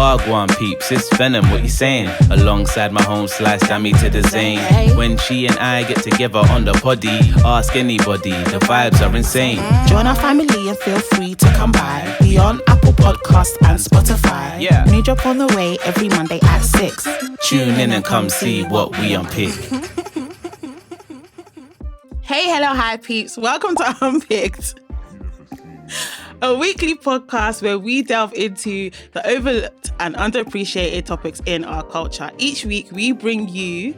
Wagwan peeps, it's Venom, what you saying? Alongside my home slice, damn me to the zane. When she and I get together on the poddy, ask anybody, the vibes are insane. Join our family and feel free to come by. We on Apple Podcasts and Spotify. Yeah. New drop on the way every Monday at 6. Tune in and come see what we unpick. Hey, hello, hi peeps. Welcome to Unpicked, a weekly podcast where we delve into the overlooked and underappreciated topics in our culture. Each week, we bring you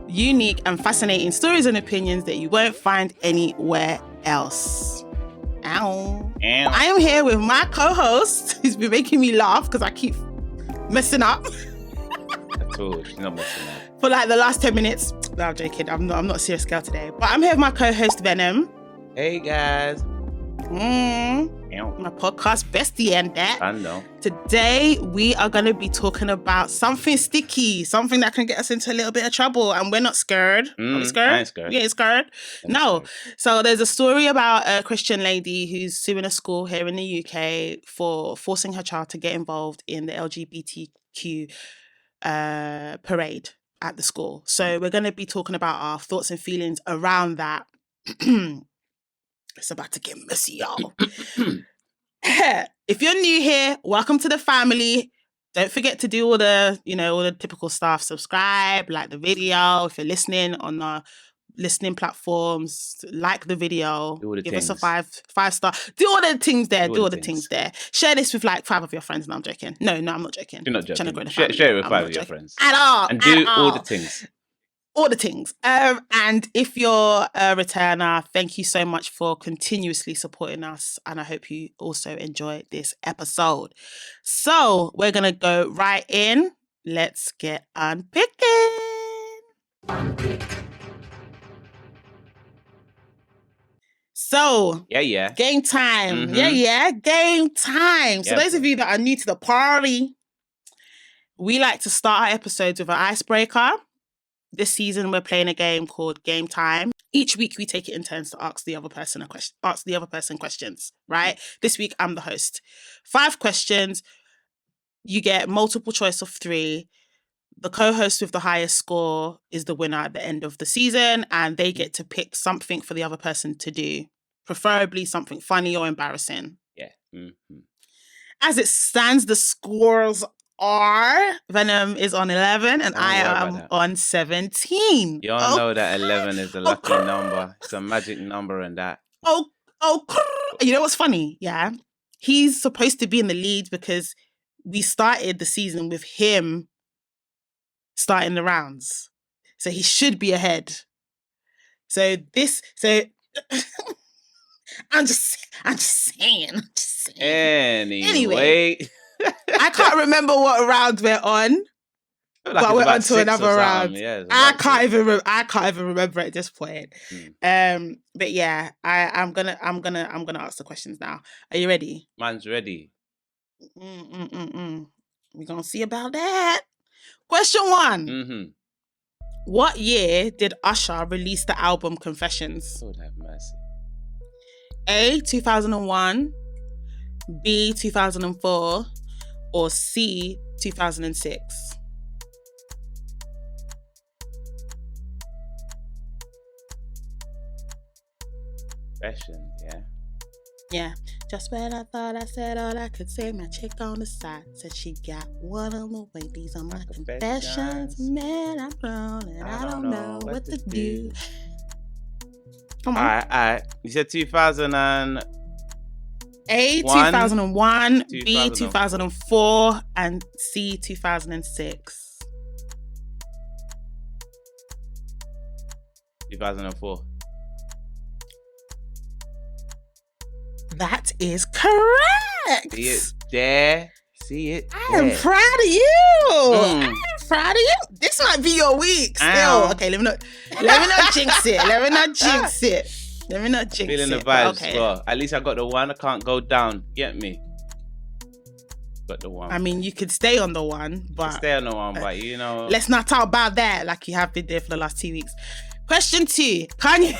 unique and fascinating stories and opinions that you won't find anywhere else. Ow. I am here with my co-host, who's been making me laugh because I keep messing up. That's all. She's not messing up. For like the last 10 minutes. No, I'm joking. I'm not a serious girl today. But I'm here with my co-host, Venom. Hey, guys. My podcast bestie and that. I know. Today, we are going to be talking about something sticky, something that can get us into a little bit of trouble, and we're not scared. Are we scared? I ain't scared. You ain't scared? No. So there's a story about a Christian lady who's suing a school here in the UK for forcing her child to get involved in the LGBTQ parade at the school. So we're going to be talking about our thoughts and feelings around that. It's about to get messy, y'all. If you're new here, welcome to the family. Don't forget to do all the typical stuff. Subscribe, like the video. If you're listening on the listening platforms, like the video. Give us a five star. Do all the things there. Do all the things there. Share this with like 5 of your friends. No, I'm joking. No, I'm not joking. You're not joking. Trying to grow the family. Share it with 5 of your friends. At all. And do all the things. All the things. And if you're a returner, thank you so much for continuously supporting us. And I hope you also enjoy this episode. So we're going to go right in. Let's get unpicking. So, game time. Mm-hmm. Game time. So those of you that are new to the party, we like to start our episodes with an icebreaker. This season, we're playing a game called Game Time. Each week, we take it in turns to ask the other person questions, right? This week, I'm the host. 5 questions. You get multiple choice of 3. The co-host with the highest score is the winner at the end of the season, and they get to pick something for the other person to do, preferably something funny or embarrassing. Yeah. Mm-hmm. As it stands, the scores are Venom is on 11 and I am on 17. You all know that 11 is a lucky number. It's a magic number and that. You know what's funny? Yeah. He's supposed to be in the lead because we started the season with him starting the rounds. So he should be ahead. I'm just saying. Anyway. I can't remember what round we're on, but we're on to another round. Yeah, I can't even remember at this point. But yeah, I'm gonna ask the questions now. Are you ready? Man's ready. We're gonna see about that. Question 1. Mm-hmm. What year did Usher release the album Confessions? Lord have mercy. A, 2001, B, 2004, or C, 2006? Confessions, yeah. Yeah. Just when I thought I said all I could say, my chick on the side said she got one on the way. These are my confessions. Man, I'm grown and I don't know what to do. Come on. All right. You said 2000 and... A, 2001, B, 2004, and C, 2006. 2004. That is correct. See it there. See it I am proud of you. I am proud of you. This might be your week still. Okay, let me not jinx it. Let me not jinx it. Feeling the vibes. Okay. Well, at least I got the one. I can't go down. Get me? Got the one. I mean, you could stay on the one, but... but you know... Let's not talk about that like you have been there for the last 2 weeks. Question 2. Can you...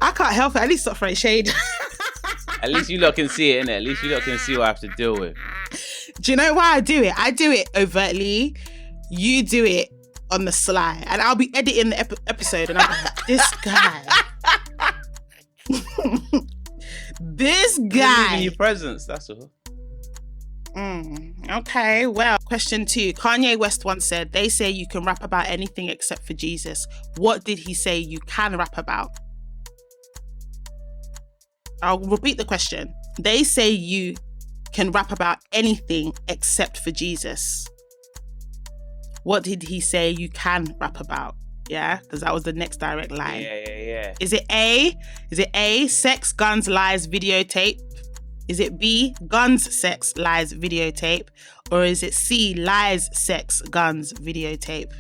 I can't help it. At least stop throwing shade. At least you lot can see it, innit? At least you lot can see what I have to deal with. Do you know why I do it? I do it overtly. You do it on the sly. And I'll be editing the episode and I'm like, this guy. This guy. Leaving your presence, that's all. Okay, well, question 2. Kanye West once said, they say you can rap about anything except for Jesus. What did he say you can rap about? I'll repeat the question. They say you can rap about anything except for Jesus. What did he say you can rap about? Yeah, because that was the next direct line. Yeah. Is it A, sex, guns, lies, videotape? Is it B, guns, sex, lies, videotape? Or is it C, lies, sex, guns, videotape?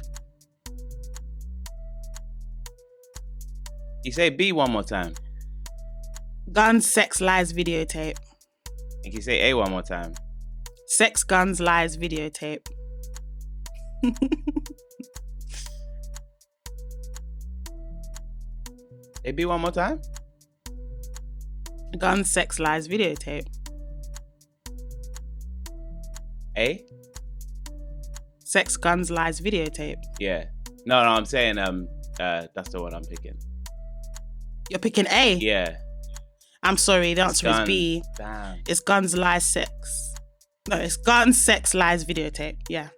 You say B one more time. Guns, sex, lies, videotape. And you say A one more time. Sex, guns, lies, videotape. A B one more time. Guns, sex, lies, videotape. A? Sex, guns, lies, videotape. Yeah. No, I'm saying that's the one I'm picking. You're picking A? Yeah. I'm sorry, the answer is B. Damn. It's guns, lies, sex. No, it's guns, sex, lies, videotape. Yeah.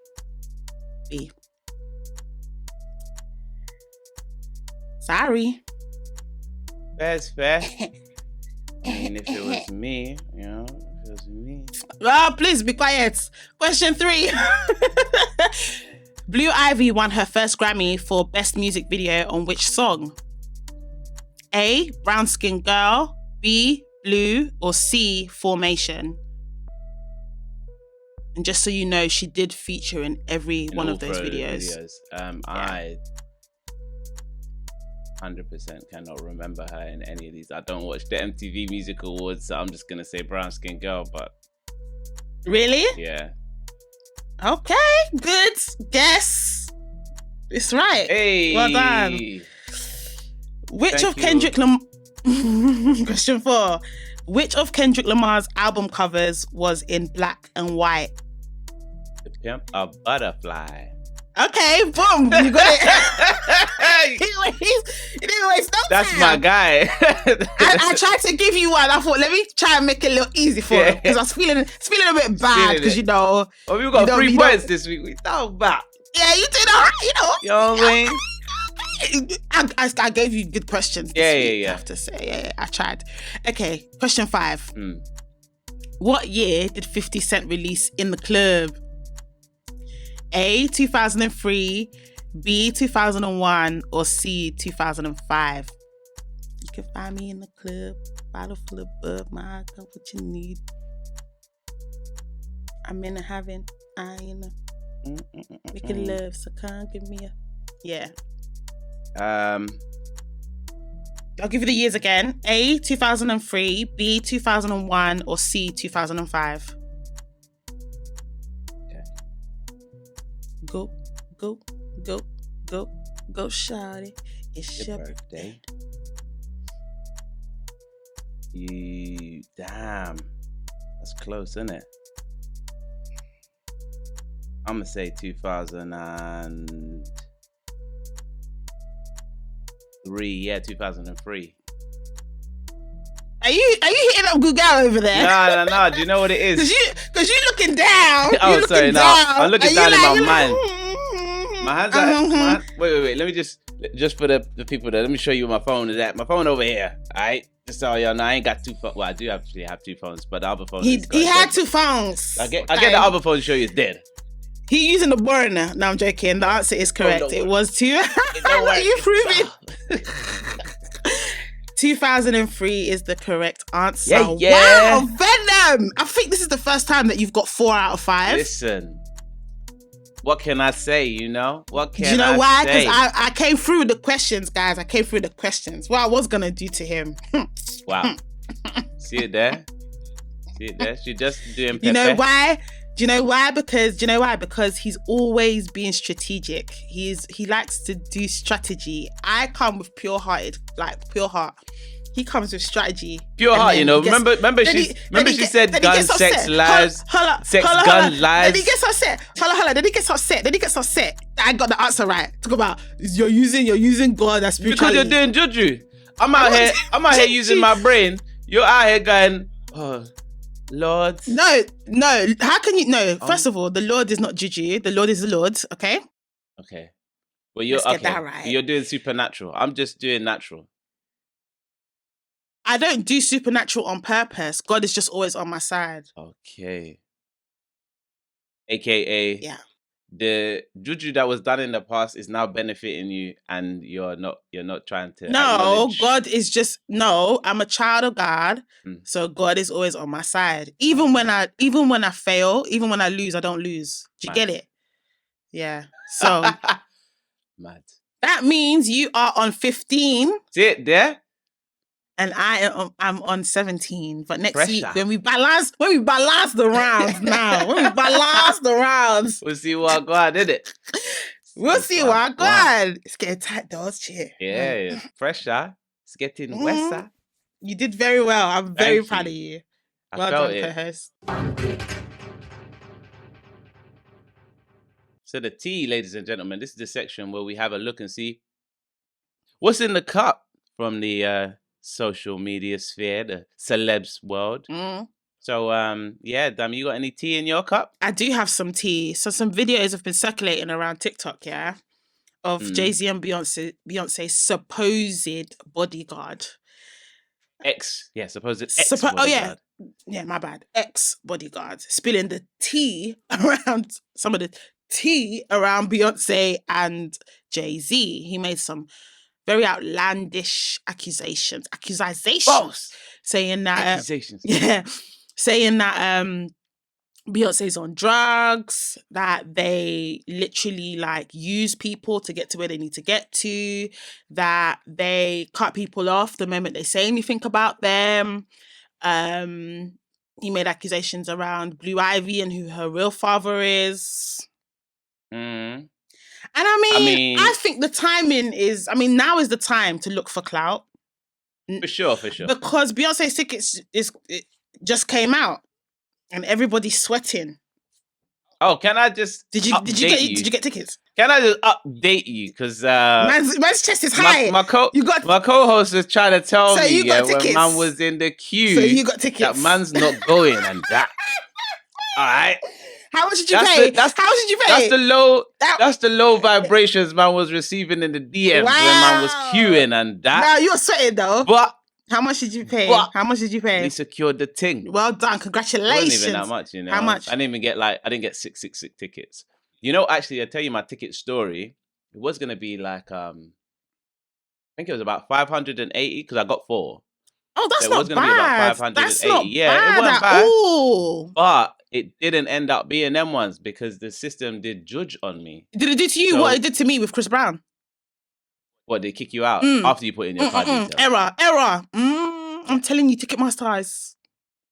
B. Sorry. Fair's fair. I mean, if it was me, if it was me. Oh, please be quiet. Question 3. Blue Ivy won her first Grammy for Best Music Video on which song? A, Brown Skin Girl, B, Blue, or C, Formation? And just so you know, she did feature in every one of those videos. I 100% cannot remember her in any of these. I don't watch the MTV Music Awards, so I'm just gonna say Brown Skin Girl, but Really? yeah. Okay, good guess. It's right. Hey, well done. Which of Kendrick Question 4. Which of Kendrick Lamar's album covers was in black and white? The Pimp a Butterfly. Okay, boom, you got it. He didn't waste no That's time. my guy. I tried to give you one. I thought, let me try and make it a little easy for him because I was feeling a bit bad because we've got 3 points this week. We talk about. Yeah, you did all right. You know what I mean? I gave you good questions. Yeah. I have to say, yeah, I tried. Okay, question 5. What year did 50 Cent release In the Club? A, 2003, B, 2001, or C, 2005? You can find me in the club, bottle full of bub, my got what you need. I'm in a heaven, I in a making love, so come give me a yeah. I'll give you the years again. A, 2003, B, 2001, or C, 2005. Go, shawty. It's your birthday. Damn. That's close, isn't it? I'm gonna say 2003. Yeah, 2003. Are you hitting up Google over there? No. Do you know what it is? Cause you looking down. Oh, sorry. No, I'm looking down in my mind. My hands are. Wait. Let me just for the people there. Let me show you where my phone is at. My phone over here. All right. Just so y'all know, I ain't got 2 phones. Well, I do actually have 2 phones, but the other phone. He had 2 phones. I get the other phone to show you it's dead. He using the burner. No, I'm joking. The answer is correct. It was 2. What you proving? 2003 is the correct answer. Yeah. Wow, Venom! I think this is the first time that you've got 4 out of 5. Listen, what can I say? What can I say? Do you know why? Because I came through the questions, guys. I came through the questions. What I was gonna do to him. Wow. See it there? She just doing Pepe. You know why? Do you know why? Because he's always being strategic. He likes to do strategy. I come with pure heart. He He comes with strategy. Pure heart, you know. Remember she said gun, sex, lies. Sex, gun, lies. Then he gets upset. Then he gets upset. I got the answer right. Talk about you're using God as spirituality. Because you're doing juju. I'm out here using my brain. You're out here going, oh, Lord. No. How can you? No. First of all, the Lord is not juju. The Lord is the Lord. Okay. Okay. Well, you're Let's get that right. You're doing supernatural. I'm just doing natural. I don't do supernatural on purpose. God is just always on my side. Okay. AKA, yeah, the juju that was done in the past is now benefiting you, and you're not trying to. No, God is just I'm a child of God, so God is always on my side. Even when I fail, even when I lose, I don't lose. Do you get it? Yeah. So mad. That means you are on 15. See it there? And I'm on 17. But next Pressure. week, when we balance the rounds we'll see what God did it. We'll see what God. It's getting tight, though. Shit. Yeah. Pressure. It's getting wetter. You did very well. I'm very proud of you. Well done, co-host. So the tea, ladies and gentlemen, this is the section where we have a look and see what's in the cup from the social media sphere, the celebs world. So, Dami, you got any tea in your cup? I do have some tea. So some videos have been circulating around TikTok, of Jay-Z and Beyonce's supposed bodyguard. Supposed ex-bodyguard. Yeah, my bad. Ex-bodyguard. Spilling the tea around Beyonce and Jay-Z. He made some very outlandish accusations. False. Saying that accusations. Saying that Beyonce's on drugs, that they literally use people to get to where they need to get to, that they cut people off the moment they say anything about them. He made accusations around Blue Ivy and who her real father is. And I think the timing is, now is the time to look for clout. For sure. Because Beyonce's tickets it just came out and everybody's sweating. Oh, can I just did you get tickets? Can I just update you? Because man's chest is high. My co-host was trying to tell me when man was in the queue. So you got tickets. That man's not going and that. All right. How much did you pay? How much did you pay? That's the low vibrations man was receiving in the DMs when man was queuing and that. No, you were sweating though. But how much did you pay? He secured the thing. Well done, congratulations. It wasn't even that much, you know. How much? I didn't even get I didn't get six tickets. Actually, I'll tell you my ticket story. It was gonna be I think it was about 580 because I got 4. Oh, that's not bad. It was gonna be about 580. That's not bad it wasn't bad. All. But it didn't end up being them ones because the system did judge on me. Did it do to you what it did to me with Chris Brown? What, they kick you out after you put in your card details? Error. I'm telling you, Ticketmaster eyes.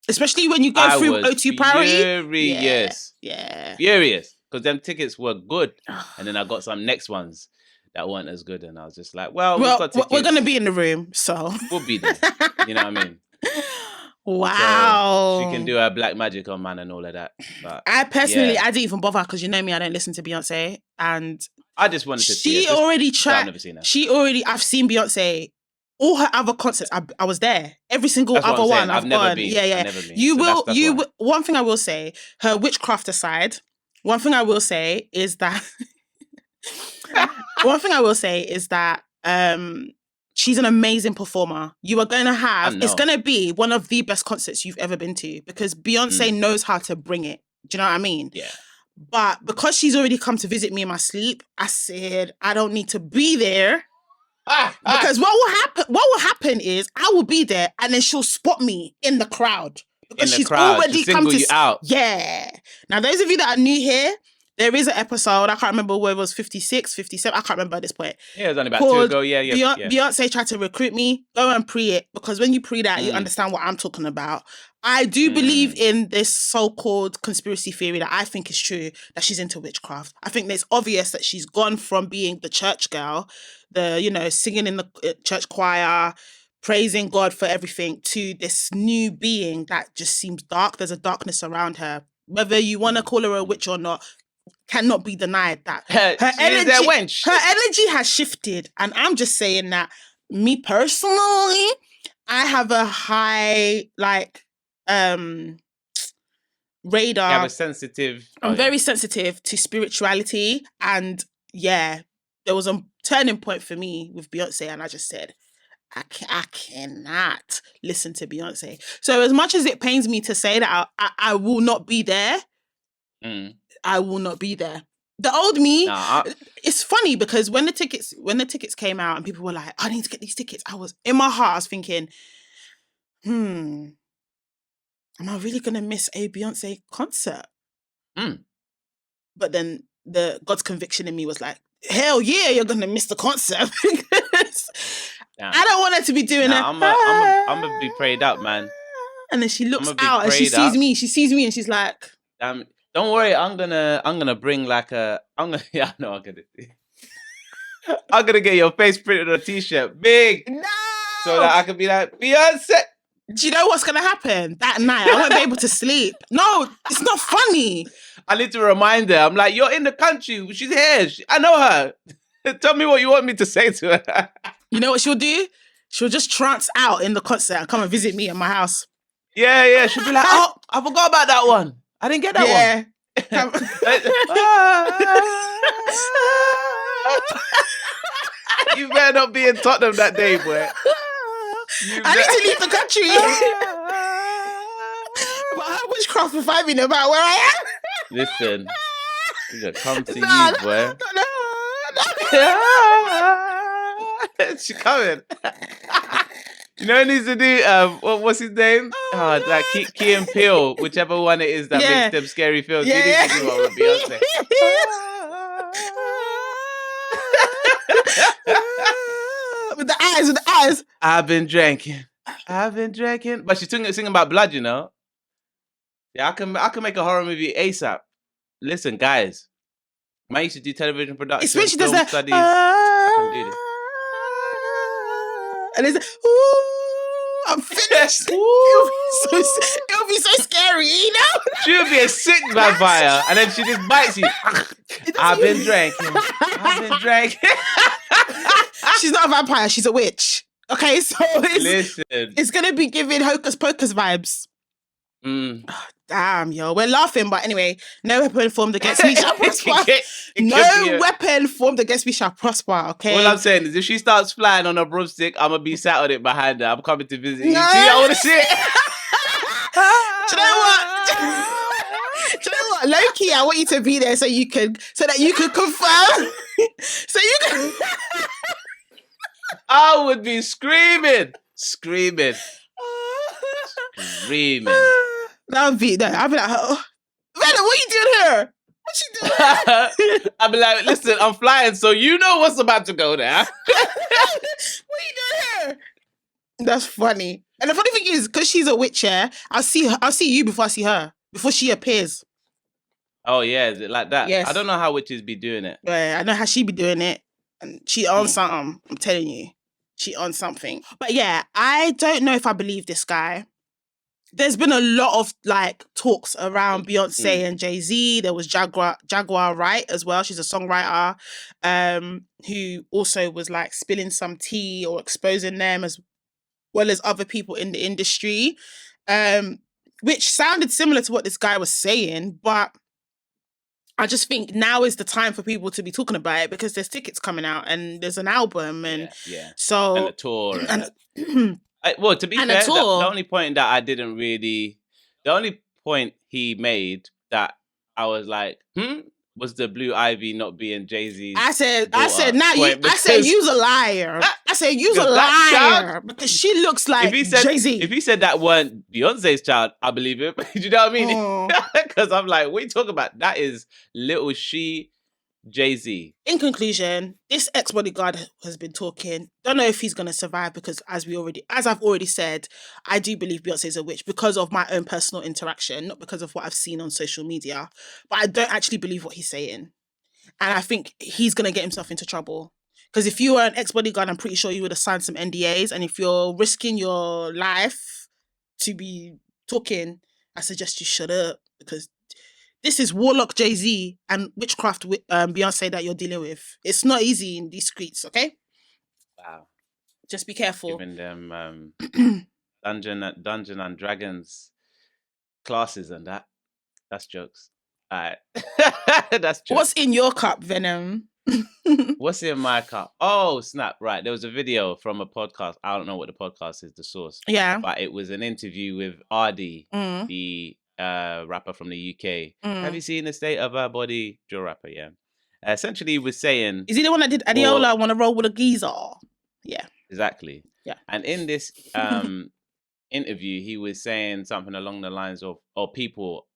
Especially when you go through O2 priority. Furious. Yeah. Furious. Because them tickets were good. And then I got some next ones that weren't as good. And I was just like, well we've got tickets. We're going to be in the room, so. We'll be there. You know what I mean? Wow. So she can do her black magic on man and all of that. But I personally, I didn't even bother because you know me, I don't listen to Beyonce. And I just wanted to see her. I've never seen her. I've seen Beyonce. All her other concerts, I was there. Every single other one, I've gone. Been. Yeah. Never been. You will. One thing I will say, her witchcraft aside, one thing I will say is that she's an amazing performer. You are going to have, it's going to be one of the best concerts you've ever been to because Beyonce knows how to bring it. Do you know what I mean? Yeah. But because she's already come to visit me in my sleep, I said, I don't need to be there. Because what will happen is I will be there and then she'll spot me in the crowd. Because she's already come to you out. Yeah. Now, those of you that are new here, there is an episode, I can't remember where it was, 56, 57, I can't remember at this point. Yeah, it was only about 2 ago, yeah. Beyonce tried to recruit me, go and pre it, because when you pre that, you understand what I'm talking about. I do believe in this so-called conspiracy theory that I think is true, that she's into witchcraft. I think it's obvious that she's gone from being the church girl, singing in the church choir, praising God for everything, to this new being that just seems dark. There's a darkness around her. Whether you want to call her a witch or not, cannot be denied that her energy has shifted. And I'm just saying that, me personally, I have a high radar. You have a sensitive. I'm very sensitive to spirituality, and there was a turning point for me with Beyonce, and I just said, I cannot listen to Beyonce. So as much as it pains me to say that I will not be there, I will not be there. The old me, it's funny because when the tickets came out and people were like, I need to get these tickets, I was, in my heart, I was thinking, am I really going to miss a Beyonce concert? But then God's conviction in me was like, hell yeah, you're going to miss the concert because I don't want her to be doing it. I'm going to be prayed up, man. And then she looks out and she sees me and she's like, don't worry, I'm gonna bring like a. I'm gonna get your face printed on a t-shirt, big, so that I can be like Beyonce. Do you know what's gonna happen that night? I won't be able to sleep. No, it's not funny. I need to remind her. I'm like, you're in the country. She's here. I know her. Tell me what you want me to say to her. You know what she'll do? She'll just trance out in the concert and come and visit me at my house. Yeah. She'll be like, oh, I forgot about that one. I didn't get that one. You better not be in Tottenham that day, boy. I need to leave the country. But how witchcraft will find me no matter where I am? Listen, she's gonna come to you, boy. She's coming. You know what he needs to do? What's his name? Like Key and Peele, whichever one it is that makes them scary films. Yeah. He needs to do one with Beyonce. With the eyes. I've been drinking. But she's singing about blood, you know. Yeah, I can make a horror movie ASAP. Listen, guys, I used to do television production, especially film does that. studies. I can do this. And it's I'm finished. It'll be so scary, you know? She'll be a sick vampire, and then she just bites you. I've been drinking. She's not a vampire, she's a witch. Okay, so it's gonna be giving Hocus Pocus vibes. Oh, damn, yo. We're laughing, but anyway, no weapon formed against me shall prosper. No weapon formed against me shall prosper, okay? All I'm saying is if she starts flying on a broomstick, I'm going to be sat on it behind her. I'm coming to visit you. See, I want to see it. Do you know what? Low-key, I want you to be there so that you can confirm. So you can... I would be screaming. I'd be like, oh, Venom, what you doing here? What you doing? I'd be like, listen, I'm flying, so you know what's about to go there. What you doing here? That's funny. And the funny thing is, because she's a witch, I'll see you before I see her, before she appears. Oh yeah, is it like that? Yes. I don't know how witches be doing it. Yeah, I know how she be doing it, and she on something. I'm telling you, she on something. But yeah, I don't know if I believe this guy. There's been a lot of talks around Beyonce and Jay-Z. There was Jaguar Wright as well. She's a songwriter who also was spilling some tea or exposing them as well as other people in the industry, which sounded similar to what this guy was saying. But I just think now is the time for people to be talking about it because there's tickets coming out and there's an album and so and a tour well, to be fair, the only point that I didn't really, the only point he made that I was like, was the Blue Ivy not being Jay-Z's. I said, you's a liar. I said, you's a liar because she looks like Jay-Z. If he said that weren't Beyonce's child, I believe it. Do you know what I mean? Because I'm like, what are you talking about? That is little she Jay-Z. In conclusion, this ex-bodyguard has been talking. Don't know if he's going to survive because as I've already said, I do believe Beyonce is a witch because of my own personal interaction, not because of what I've seen on social media. But I don't actually believe what he's saying. And I think he's going to get himself into trouble Because if you were an ex-bodyguard, I'm pretty sure you would have signed some NDAs. And if you're risking your life to be talking, I suggest you shut up, because this is Warlock Jay-Z and witchcraft Beyonce that you're dealing with. It's not easy in these streets, okay? Wow. Just be careful. Giving them Dungeon and Dragons classes and that. That's jokes. All right. That's jokes. What's in your cup, Venom? What's in my cup? Oh, snap. Right. There was a video from a podcast. I don't know what the podcast is, the source. Yeah. But it was an interview with ArrDee, the rapper from the UK. Have you seen the State of Our Body drill rapper? Yeah. Essentially, he was saying... Is he the one that did Adiola want to roll with a geezer? Yeah. Exactly. Yeah. And in this interview, he was saying something along the lines of people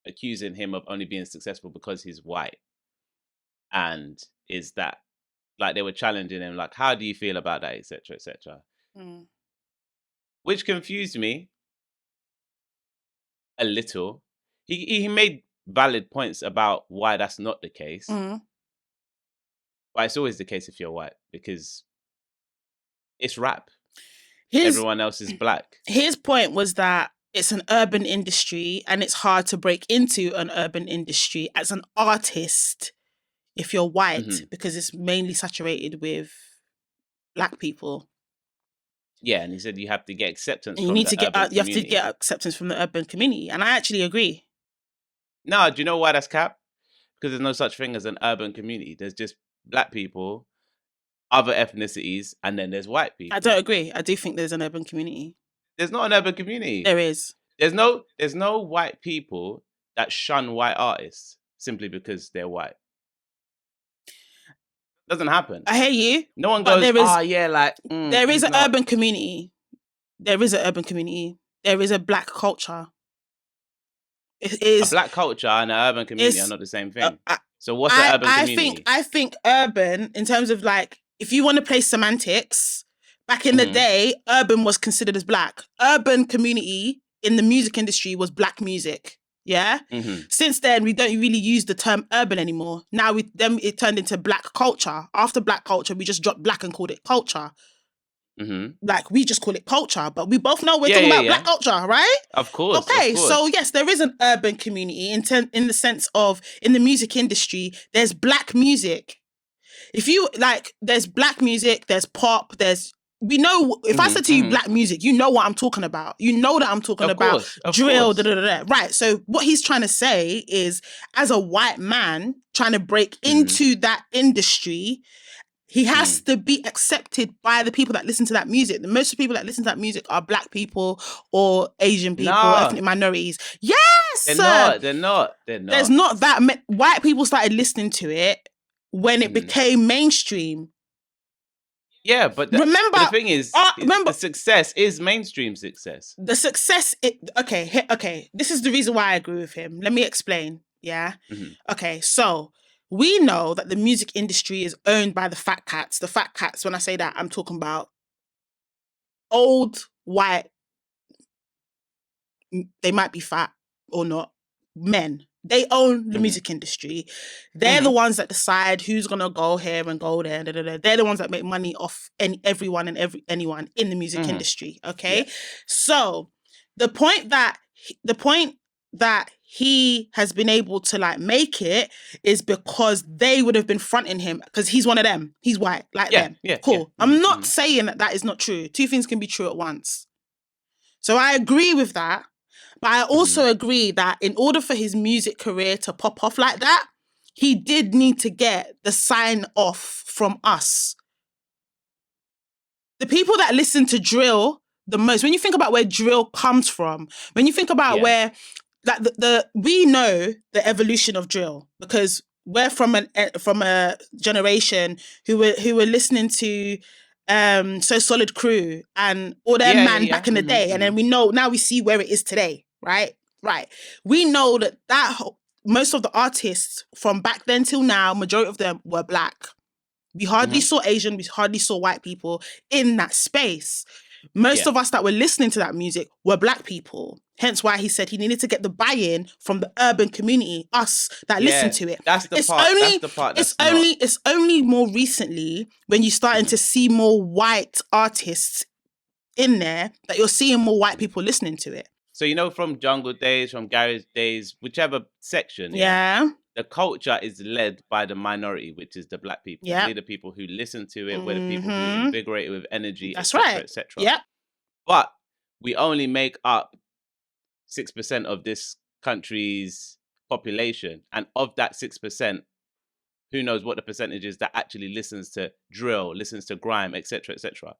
accusing him of only being successful because he's white. And is that, like, they were challenging him, like, how do you feel about that, etc., etc. Which confused me a little. He made valid points about why that's not the case. But it's always the case if you're white, because it's rap. Everyone else is black. His point was that it's an urban industry and it's hard to break into an urban industry as an artist if you're white, because it's mainly saturated with black people. Yeah, and he said you have to get acceptance. You have to get acceptance from the urban community, and I actually agree. No, do you know why that's cap? Because there's no such thing as an urban community. There's just black people, other ethnicities, and then there's white people. I don't agree. I do think there's an urban community. There's not an urban community. There is. There's no white people that shun white artists simply because they're white. Doesn't happen. I hear you. No one goes, there is an urban community. There is an urban community. There is a black culture. It is a black culture and an urban community are not the same thing. So what's the urban community? I think urban, in terms of, like, if you want to play semantics, back in the day, urban was considered as black. Urban community in the music industry was black music. Yeah. Since then, we don't really use the term urban anymore. Now it turned into black culture. After black culture, we just dropped black and called it culture. Like, we just call it culture, but we both know we're talking about black culture, right? Of course. Okay, of course. So yes, there is an urban community in the sense of, in the music industry, there's black music. If you like, there's black music, there's pop, we know, if I said to you black music, you know what I'm talking about. You know that I'm talking about drill, Right. So what he's trying to say is, as a white man trying to break into that industry, he has to be accepted by the people that listen to that music. The most people that listen to that music are black people or Asian people, ethnic minorities. Yes! They're not. There's not that many. White people started listening to it when it became mainstream. Yeah, but the thing is, the success is mainstream success. The success, okay. This is the reason why I agree with him. Let me explain. Yeah. Okay, so we know that the music industry is owned by the fat cats. The fat cats, when I say that, I'm talking about old white. They might be fat or not. Men. They own the music industry. They're the ones that decide who's gonna go here and go there. They're the ones that make money off anyone and anyone in the music industry. Okay, so the point that he has been able to, like, make it is because they would have been fronting him, because he's one of them. He's white, like them. Yeah, cool. Yeah. I'm not saying that is not true. Two things can be true at once. So I agree with that. But I also agree that in order for his music career to pop off like that, he did need to get the sign off from us. The people that listen to drill the most, when you think about where drill comes from, when you think about where, like, we know the evolution of drill, because we're from a generation who were listening to So Solid Crew and all their back in the day, and then we know, now we see where it is today. Right. We know that most of the artists from back then till now, majority of them were black. We hardly saw Asian, we hardly saw white people in that space. Most of us that were listening to that music were black people. Hence why he said he needed to get the buy-in from the urban community, us that listen to it. That's the part. It's only more recently when you're starting to see more white artists in there that you're seeing more white people listening to it. So, you know, from jungle days, from garage days, whichever section, the culture is led by the minority, which is the black people. They're the people who listen to it, we're the people who invigorate it with energy, etc. Yeah. But we only make up 6% of this country's population. And of that 6%, who knows what the percentage is that actually listens to drill, listens to grime, etc., etc.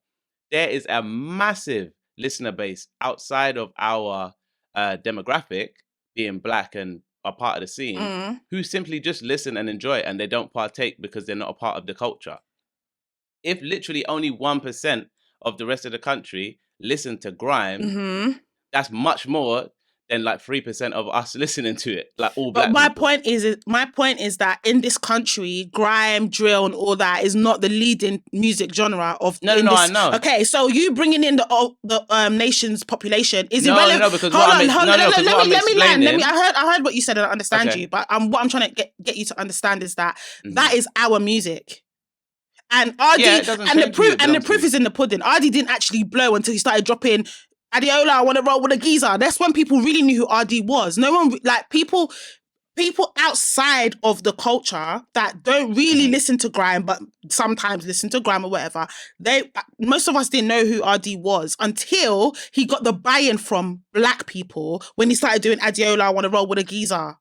There is a massive listener base outside of our demographic, being black and are part of the scene, who simply just listen and enjoy it, and they don't partake because they're not a part of the culture. If literally only 1% of the rest of the country listen to grime, that's much more than like 3% of us listening to it, like all black. But my point is that in this country, grime, drill, and all that is not the leading music genre of. I know. Okay, so you bringing in the nation's population is irrelevant. No, because hold on. Let me land. I heard what you said and I understand you, but what I'm trying to get you to understand is that that is our music. And ArrDee, and the proof is in the pudding. ArrDee didn't actually blow until he started dropping Adiola, I want to roll with a geezer. That's when people really knew who ArrDee was. No one, like, people outside of the culture that don't really listen to grime, but sometimes listen to grime or whatever, most of us didn't know who ArrDee was until he got the buy-in from black people when he started doing Adiola, I want to roll with a geezer.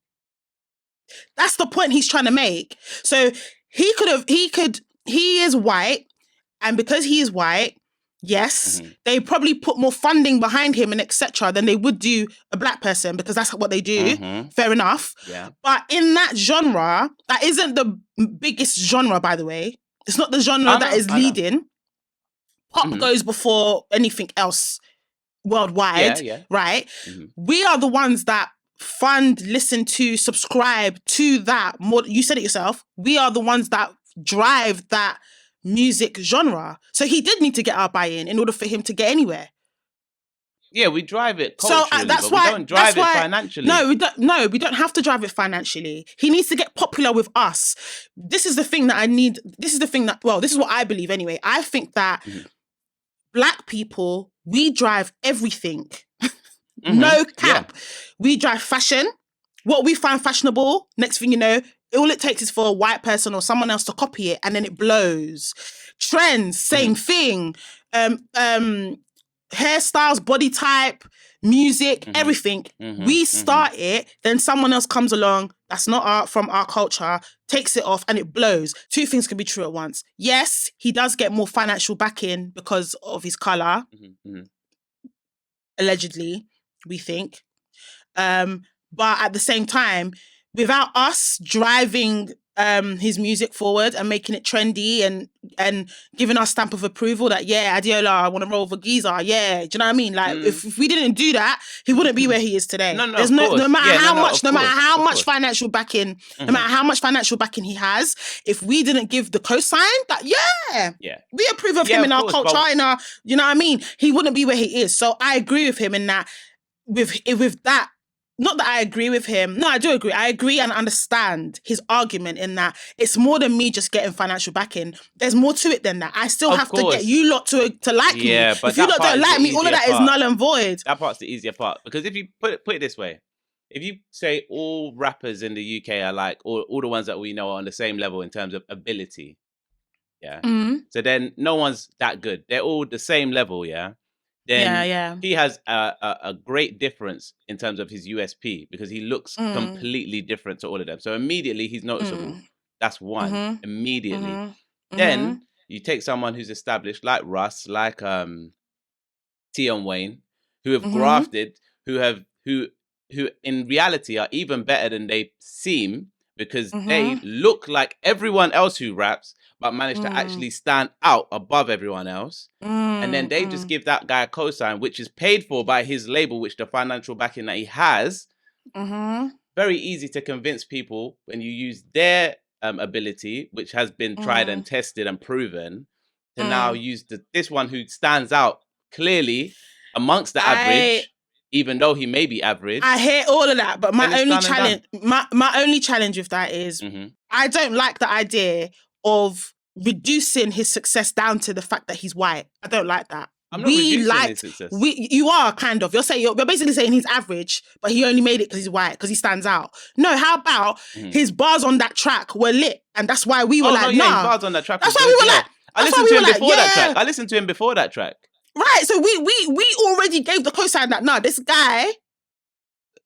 That's the point he's trying to make. So he is white, and because he is white, yes, they probably put more funding behind him and etc. than they would do a black person, because that's what they do. Fair enough. Yeah. But in that genre, that isn't the biggest genre, by the way. It's not the genre that is leading. Pop goes before anything else worldwide, right? We are the ones that fund, listen to, subscribe to that. More, you said it yourself. We are the ones that drive that music genre. So he did need to get our buy-in in order for him to get anywhere. Yeah, we drive it culturally, but we don't drive it financially. No, we don't have to drive it financially. He needs to get popular with us. This is the thing that I need. This is what I believe anyway. I think that black people, we drive everything. No cap. Yeah. We drive fashion. What we find fashionable, next thing you know, all it takes is for a white person or someone else to copy it, and then it blows. Trends, same thing. Hairstyles, body type, music, everything. We start it, then someone else comes along that's not from our culture, takes it off, and it blows. Two things can be true at once. Yes, he does get more financial backing because of his colour. Allegedly, we think. But at the same time, without us driving his music forward and making it trendy and giving our stamp of approval that, yeah, Adiola, I want to roll with Giza, yeah, do you know what I mean? Like, if we didn't do that, he wouldn't be where he is today. No matter how much financial backing, no matter how much financial backing he has, if we didn't give the cosign, that we approve of him in our culture, in our, you know what I mean? He wouldn't be where he is. So I agree with him in that, with that. Not that I agree with him. No, I do agree. I agree and understand his argument in that it's more than me just getting financial backing. There's more to it than that. I still have to get you lot to like me. But if you lot don't like me, all of that is null and void. That part's the easier part. Because if you put it this way, if you say all rappers in the UK are like, all the ones that we know are on the same level in terms of ability, so then no one's that good. They're all the same level, then he has a great difference in terms of his USP because he looks completely different to all of them. So immediately he's noticeable. That's one. Immediately. Then you take someone who's established like Russ, like Tion Wayne, who have grafted, who in reality are even better than they seem because they look like everyone else who raps, but manage to actually stand out above everyone else. And then they just give that guy a cosign, which is paid for by his label, which the financial backing that he has. Very easy to convince people when you use their ability, which has been tried and tested and proven, to now use this one who stands out clearly amongst the average, even though he may be average. I hear all of that, but my only challenge with that is I don't like the idea of reducing his success down to the fact that he's white. I don't like that. I'm not reducing his success. You are kind of. You're basically saying he's average, but he only made it because he's white, because he stands out. No, how about his bars on that track were lit, and that's why we were nah. His bars on that track. That's why we were like. I listened to him before that track. I listened to him before that track. Right, so we already gave the cosign that this guy,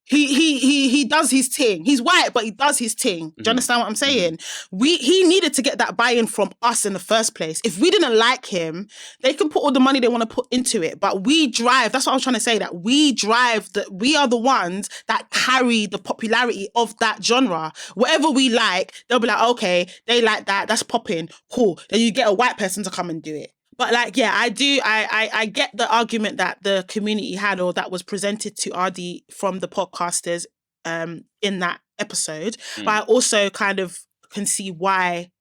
he does his thing. He's white, but he does his thing. Do you understand what I'm saying? He needed to get that buy-in from us in the first place. If we didn't like him, they can put all the money they want to put into it. But we drive, that's what I was trying to say, that we are the ones that carry the popularity of that genre. Whatever we like, they'll be like, okay, they like that, that's popping, cool. Then you get a white person to come and do it. But I get the argument that the community had, or that was presented to ArrDee from the podcasters in that episode. But I also kind of can see why,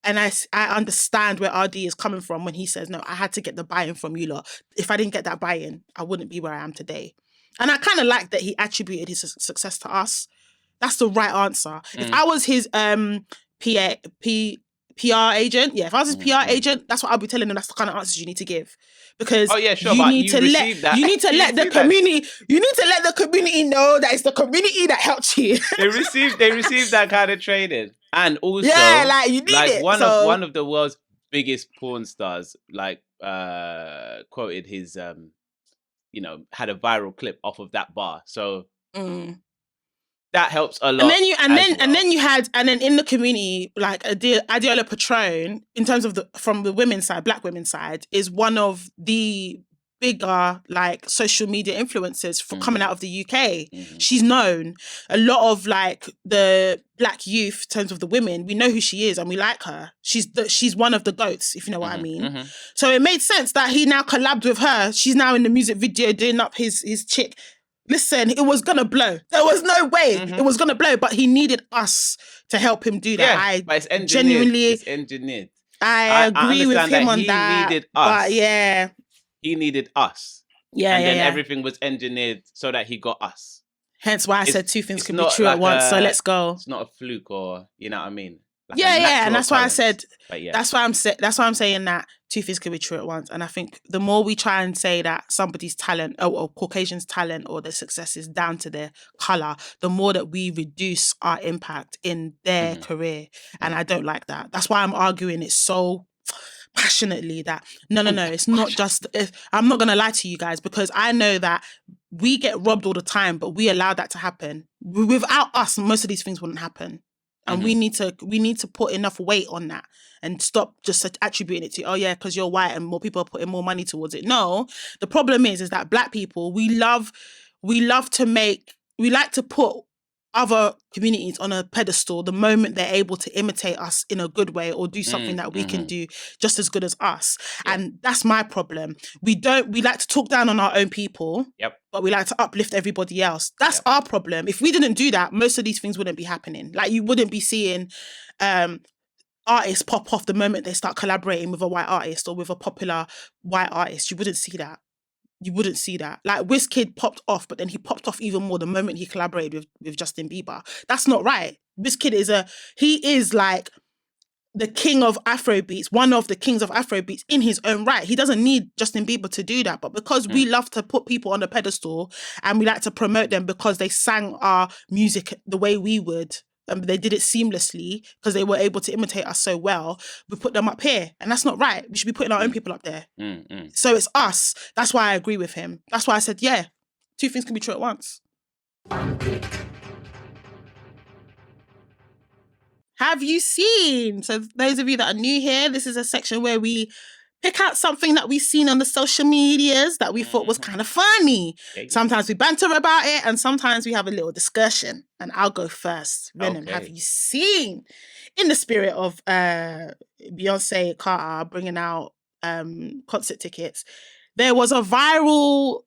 and I understand where ArrDee is coming from when he says, no, I had to get the buy-in from you lot. If I didn't get that buy-in, I wouldn't be where I am today. And I kind of like that he attributed his success to us. That's the right answer. If I was his PR agent, if I was his PR agent, that's what I'll be telling them. That's the kind of answers you need to give, because you need to let the community know that it's the community that helped you. They received that kind of training, and also you need it. One of the world's biggest porn stars quoted his had a viral clip off of that bar, so. That helps a lot. And then you had in the community, like Adiola Patron, in terms of from the women's side, black women's side, is one of the bigger like social media influencers for coming out of the UK. She's known. A lot of like the black youth, in terms of the women, we know who she is and we like her. She's one of the goats, if you know what I mean. So it made sense that he now collabed with her. She's now in the music video doing up his chick. Listen, it was going to blow. There was no way it was going to blow, but he needed us to help him do that. But it's engineered. It's engineered. I agree with him on that. He needed us. But yeah. He needed us. Yeah, and then everything was engineered so that he got us. Hence why I said two things can be true at once, so let's go. It's not a fluke, or, you know what I mean? Like and that's why I said, that's why I'm saying that two things can be true at once. And I think the more we try and say that somebody's talent or Caucasian's talent or their success is down to their colour, the more that we reduce our impact in their career. And I don't like that. That's why I'm arguing it so passionately that no, it's not just, I'm not going to lie to you guys, because I know that we get robbed all the time, but we allow that to happen. Without us, most of these things wouldn't happen. And we need to put enough weight on that and stop just attributing it to, because you're white and more people are putting more money towards it. No, the problem is that black people, we like to put other communities on a pedestal the moment they're able to imitate us in a good way or do something that we can do just as good as us. Yeah. And that's my problem. We like to talk down on our own people, but we like to uplift everybody else. That's our problem. If we didn't do that, most of these things wouldn't be happening. Like, you wouldn't be seeing artists pop off the moment they start collaborating with a white artist or with a popular white artist. You wouldn't see that. Like, Wizkid popped off, but then he popped off even more the moment he collaborated with Justin Bieber. That's not right. Wizkid is like the king of Afrobeats, one of the kings of Afrobeats in his own right. He doesn't need Justin Bieber to do that. But because we love to put people on a pedestal and we like to promote them because they sang our music the way we would, they did it seamlessly because they were able to imitate us so well, we put them up here. And that's not right. We should be putting our own people up there. So it's us. That's why I agree with him. That's why I said, two things can be true at once. Have you seen? So those of you that are new here, this is a section where we pick out something that we've seen on the social medias that we thought was kind of funny. Sometimes we banter about it and sometimes we have a little discussion. And I'll go first. Venom, have you seen, in the spirit of Beyoncé Carter bringing out concert tickets, there was a viral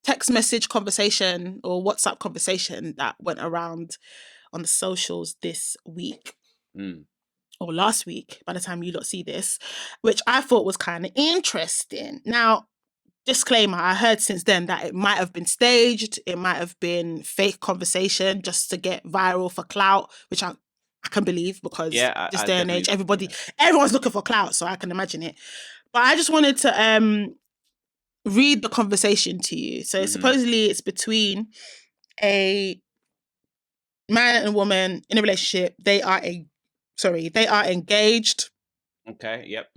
text message conversation or WhatsApp conversation that went around on the socials this week. Or last week, by the time you lot see this, which I thought was kind of interesting. Now, disclaimer, I heard since then that it might have been staged, it might have been fake conversation just to get viral for clout, which I can believe, because this I day and age, definitely. everyone's looking for clout, so I can imagine it. But I just wanted to read the conversation to you. So supposedly it's between a man and woman in a relationship. They are engaged. Okay. Yep.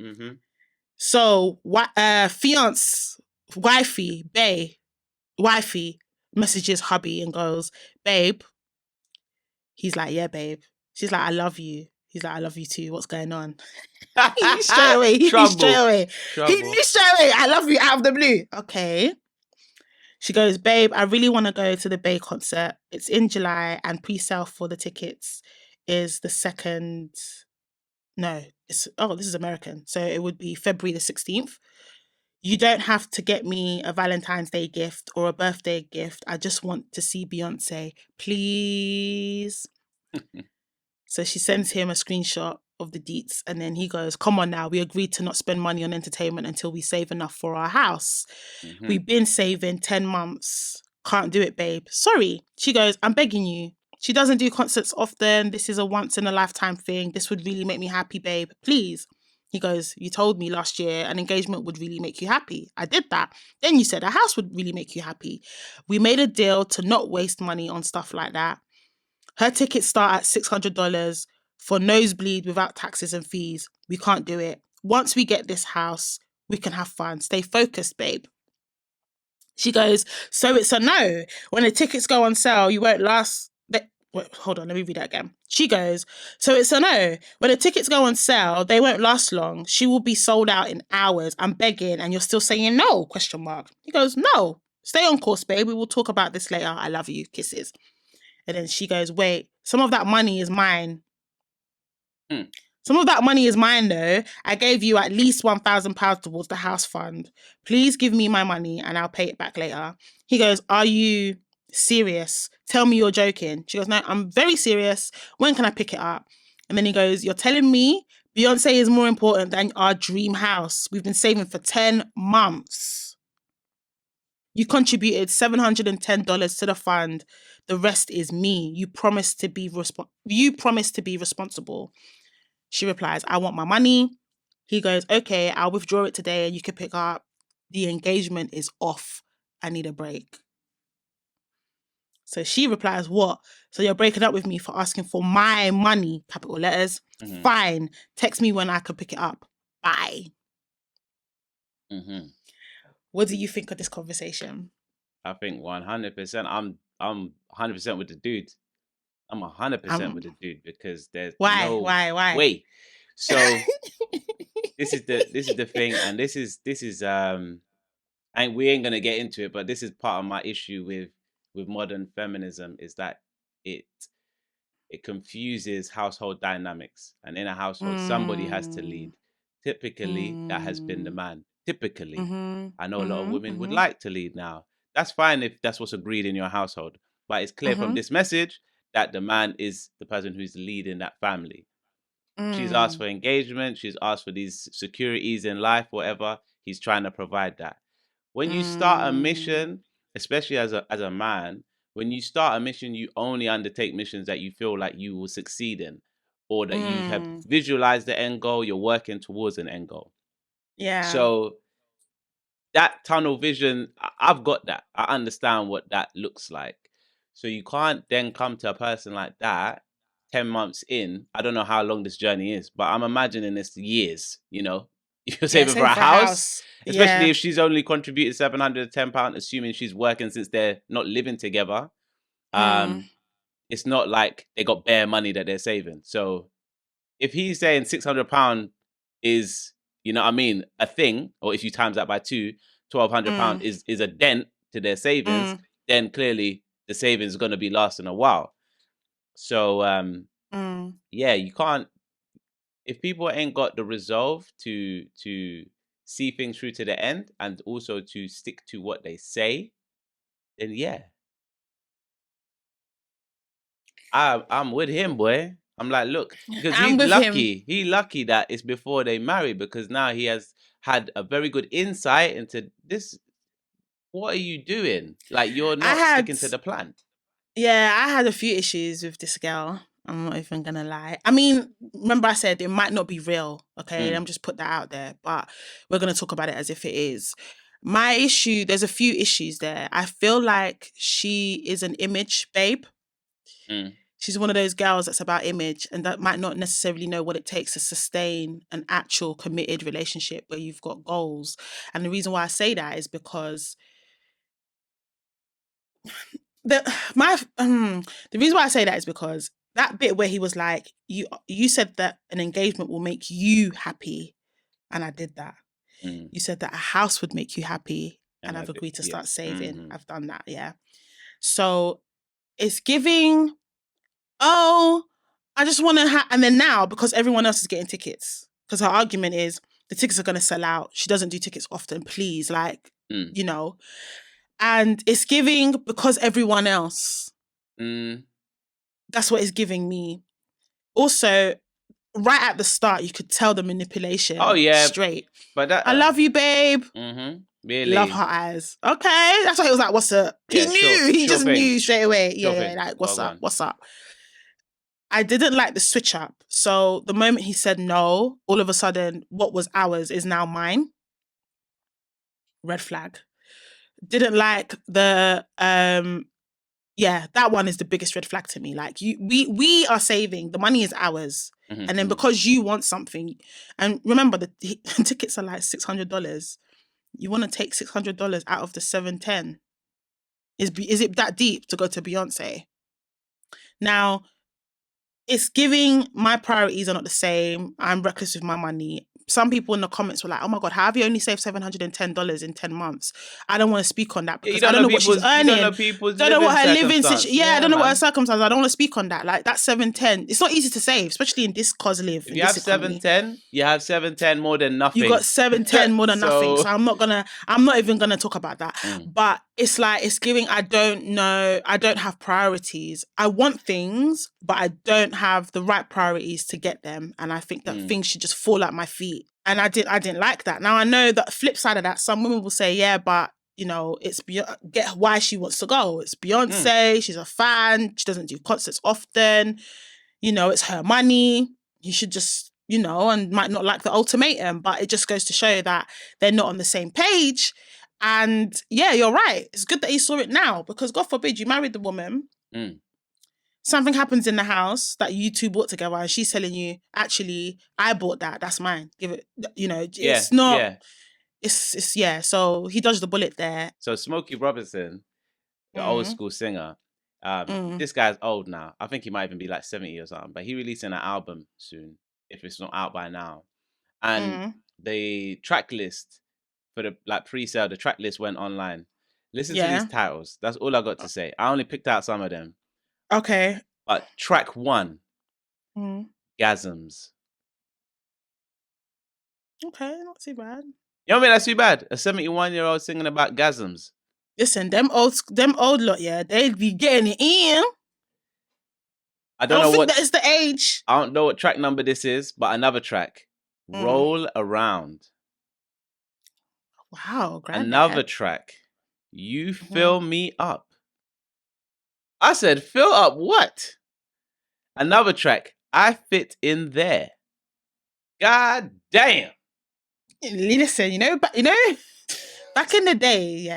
So what wifey messages hubby and goes, babe. He's like, yeah, babe. She's like, I love you. He's like, I love you too. What's going on? He knew straight away. He knew straight away. I love you out of the blue. Okay. She goes, babe, I really want to go to the Bay concert. It's in July and pre-sale for the tickets is the 2nd. No, this is American. So it would be February the 16th. You don't have to get me a Valentine's Day gift or a birthday gift. I just want to see Beyonce. Please. So she sends him a screenshot of the deets, and then he goes, come on now, we agreed to not spend money on entertainment until we save enough for our house. We've been saving 10 months. Can't do it, babe. Sorry. She goes, I'm begging you. She doesn't do concerts often. This is a once in a lifetime thing. This would really make me happy, babe. Please. He goes, you told me last year an engagement would really make you happy. I did that. Then you said a house would really make you happy. We made a deal to not waste money on stuff like that. Her tickets start at $600 for nosebleed without taxes and fees. We can't do it. Once we get this house, we can have fun. Stay focused, babe. She goes, so it's a no. When the tickets go on sale, you won't last... Wait, hold on, let me read that again. She goes, so it's a no. When the tickets go on sale, they won't last long. She will be sold out in hours. I'm begging, and you're still saying no, question mark. He goes, no. Stay on course, babe. We will talk about this later. I love you. Kisses. And then she goes, wait, some of that money is mine. Some of that money is mine, though. I gave you at least £1,000 towards the house fund. Please give me my money and I'll pay it back later. He goes, are you serious? Tell me you're joking. She goes, no, I'm very serious. When can I pick it up? And then he goes, you're telling me Beyonce is more important than our dream house. We've been saving for 10 months. You contributed $710 to the fund. The rest is me. You promised to be responsible. She replies, I want my money. He goes, okay, I'll withdraw it today and you can pick up. The engagement is off. I need a break. So she replies, what? So you're breaking up with me for asking for my money, capital letters? Fine. Text me when I can pick it up. Bye. What do you think of this conversation? I think 100%. I'm 100% with the dude. I'm 100% with the dude because there's no way. So this is the thing, and this is and we ain't gonna get into it, but this is part of my issue with modern feminism is that it confuses household dynamics, and in a household somebody has to lead. Typically that has been the man. Typically. I know a lot of women would like to lead now. That's fine if that's what's agreed in your household, but it's clear from this message that the man is the person who's leading that family. She's asked for engagement. She's asked for these securities in life, whatever. He's trying to provide that. When you start a mission, especially as a man, when you start a mission, you only undertake missions that you feel like you will succeed in, or that you have visualized the end goal, you're working towards an end goal. Yeah. So that tunnel vision, I've got that. I understand what that looks like. So you can't then come to a person like that 10 months in. I don't know how long this journey is, but I'm imagining it's years, you know. You're saving for a house. Especially if she's only contributed £710, assuming she's working since they're not living together. It's not like they got bare money that they're saving. So if he's saying £600 is, you know what I mean, a thing, or if you times that by two, £1,200 is a dent to their savings, then clearly the savings is going to be lasting a while. So, yeah, you can't, if people ain't got the resolve to see things through to the end and also to stick to what they say, then yeah. I'm with him, boy. I'm like, look, because he's lucky. He's lucky that it's before they marry, because now he has had a very good insight into this. what are you doing? Like, you're I not had- sticking to the plan. Yeah, I had a few issues with this girl. I'm not even gonna lie. I mean, remember I said it might not be real. Okay, let me just put that out there. But we're gonna talk about it as if it is. My issue, there's a few issues there. I feel like she is an image babe. She's one of those girls that's about image and that might not necessarily know what it takes to sustain an actual committed relationship where you've got goals. And the reason why I say that is because the reason why I say that is because that bit where he was like, you said that an engagement will make you happy, and I did that. You said that a house would make you happy, and I've agreed to start saving. I've done that, yeah. So it's giving, oh, I just want to and then now, because everyone else is getting tickets, because her argument is the tickets are going to sell out. She doesn't do tickets often, please, like, you know. And it's giving because everyone else. That's what it's giving me. Also, right at the start, you could tell the manipulation. Oh, yeah. Straight. But that, I love you, babe. Really? Love her eyes. Okay. That's why he was like, what's up? He knew. He just knew straight away. Yeah, like, what's up? What's up? I didn't like the switch up. So the moment he said no, all of a sudden, what was ours is now mine. Red flag. Didn't like the that one is the biggest red flag to me. Like, we are saving, the money is ours, and then because you want something, and remember the tickets are like $600. You want to take $600 out of the $710. Is it that deep to go to Beyonce? Now, it's giving my priorities are not the same. I'm reckless with my money. Some people in the comments were like, oh my God, how have you only saved $710 in 10 months? I don't want to speak on that because I don't know what she's earning. Don't know what her living situation. Yeah, I don't know what her circumstances. I don't want to speak on that. Like, that's $710. It's not easy to save, especially in this cause live. If you have $710, you have $710 more than nothing. You got $710 more than nothing. So I'm not even gonna talk about that. But it's like, it's giving, I don't know, I don't have priorities. I want things, but I don't have the right priorities to get them. And I think that things should just fall at my feet. And I didn't like that. Now I know the flip side of that, some women will say, yeah, but you know, it's get why she wants to go. It's Beyonce, she's a fan, she doesn't do concerts often, you know, it's her money. You should just, you know, and might not like the ultimatum, but it just goes to show that they're not on the same page. And yeah, you're right. It's good that he saw it now, because God forbid you married the woman. Something happens in the house that you two bought together and she's telling you, actually, I bought that. That's mine. Give it, you know, it's not. Yeah. It's so he dodged the bullet there. So Smokey Robinson, the old school singer, this guy's old now. I think he might even be like 70 or something, but he releasing an album soon, if it's not out by now. And the track list for the pre-sale, the track list went online. Listen to these titles. That's all I got to say. I only picked out some of them. Okay. But track 1, Gasms. Okay, not too bad. You don't think that's too bad? A 71-year-old singing about gasms. Listen, them old lot, yeah, they'd be getting it in. I don't know what that is the age. I don't know what track number this is, but another track. Roll Around. Wow, another track. You Fill Me Up. I said, fill up what? Another track. I Fit in There. God damn. Listen, back in the day,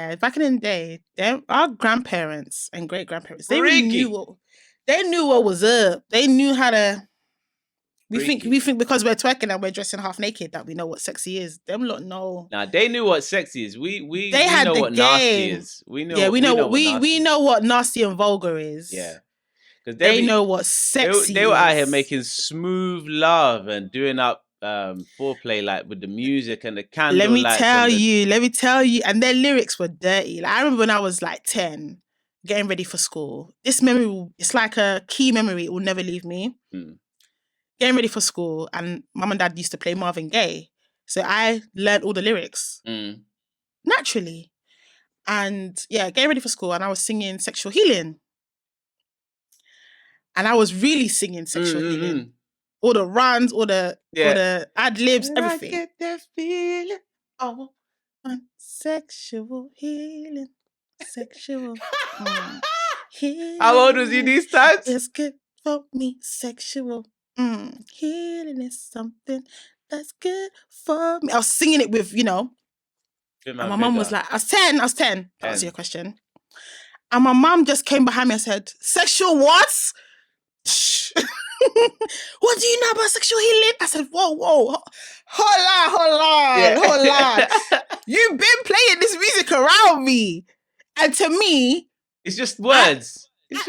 our grandparents and great grandparents, they knew what was up. They knew how to. We think because we're twerking and we're dressing half naked that we know what sexy is. Them lot know. Nah, they knew what sexy is. We know what nasty is. We know what nasty and vulgar is. Yeah. Because they know what sexy they were out here making smooth love and doing up foreplay, like with the music and the candle. Let me tell you, and their lyrics were dirty. Like, I remember when I was like 10, getting ready for school. This memory, it's like a key memory. It will never leave me. Getting ready for school, and mum and dad used to play Marvin Gaye, so I learned all the lyrics naturally. And yeah, getting ready for school, and I was singing Sexual Healing, and I was really singing Sexual Healing. All the runs, all the ad libs, everything. I get that feeling. Oh, Sexual healing. Sexual healing. How old was you these times? It's good for me. Sexual healing is something that's good for me. I was singing it with, and my mum was like, I was 10. To answer your question. And my mum just came behind me and said, sexual what? What do you know about sexual healing? I said, whoa. Hold on. You've been playing this music around me. And to me... It's just words. At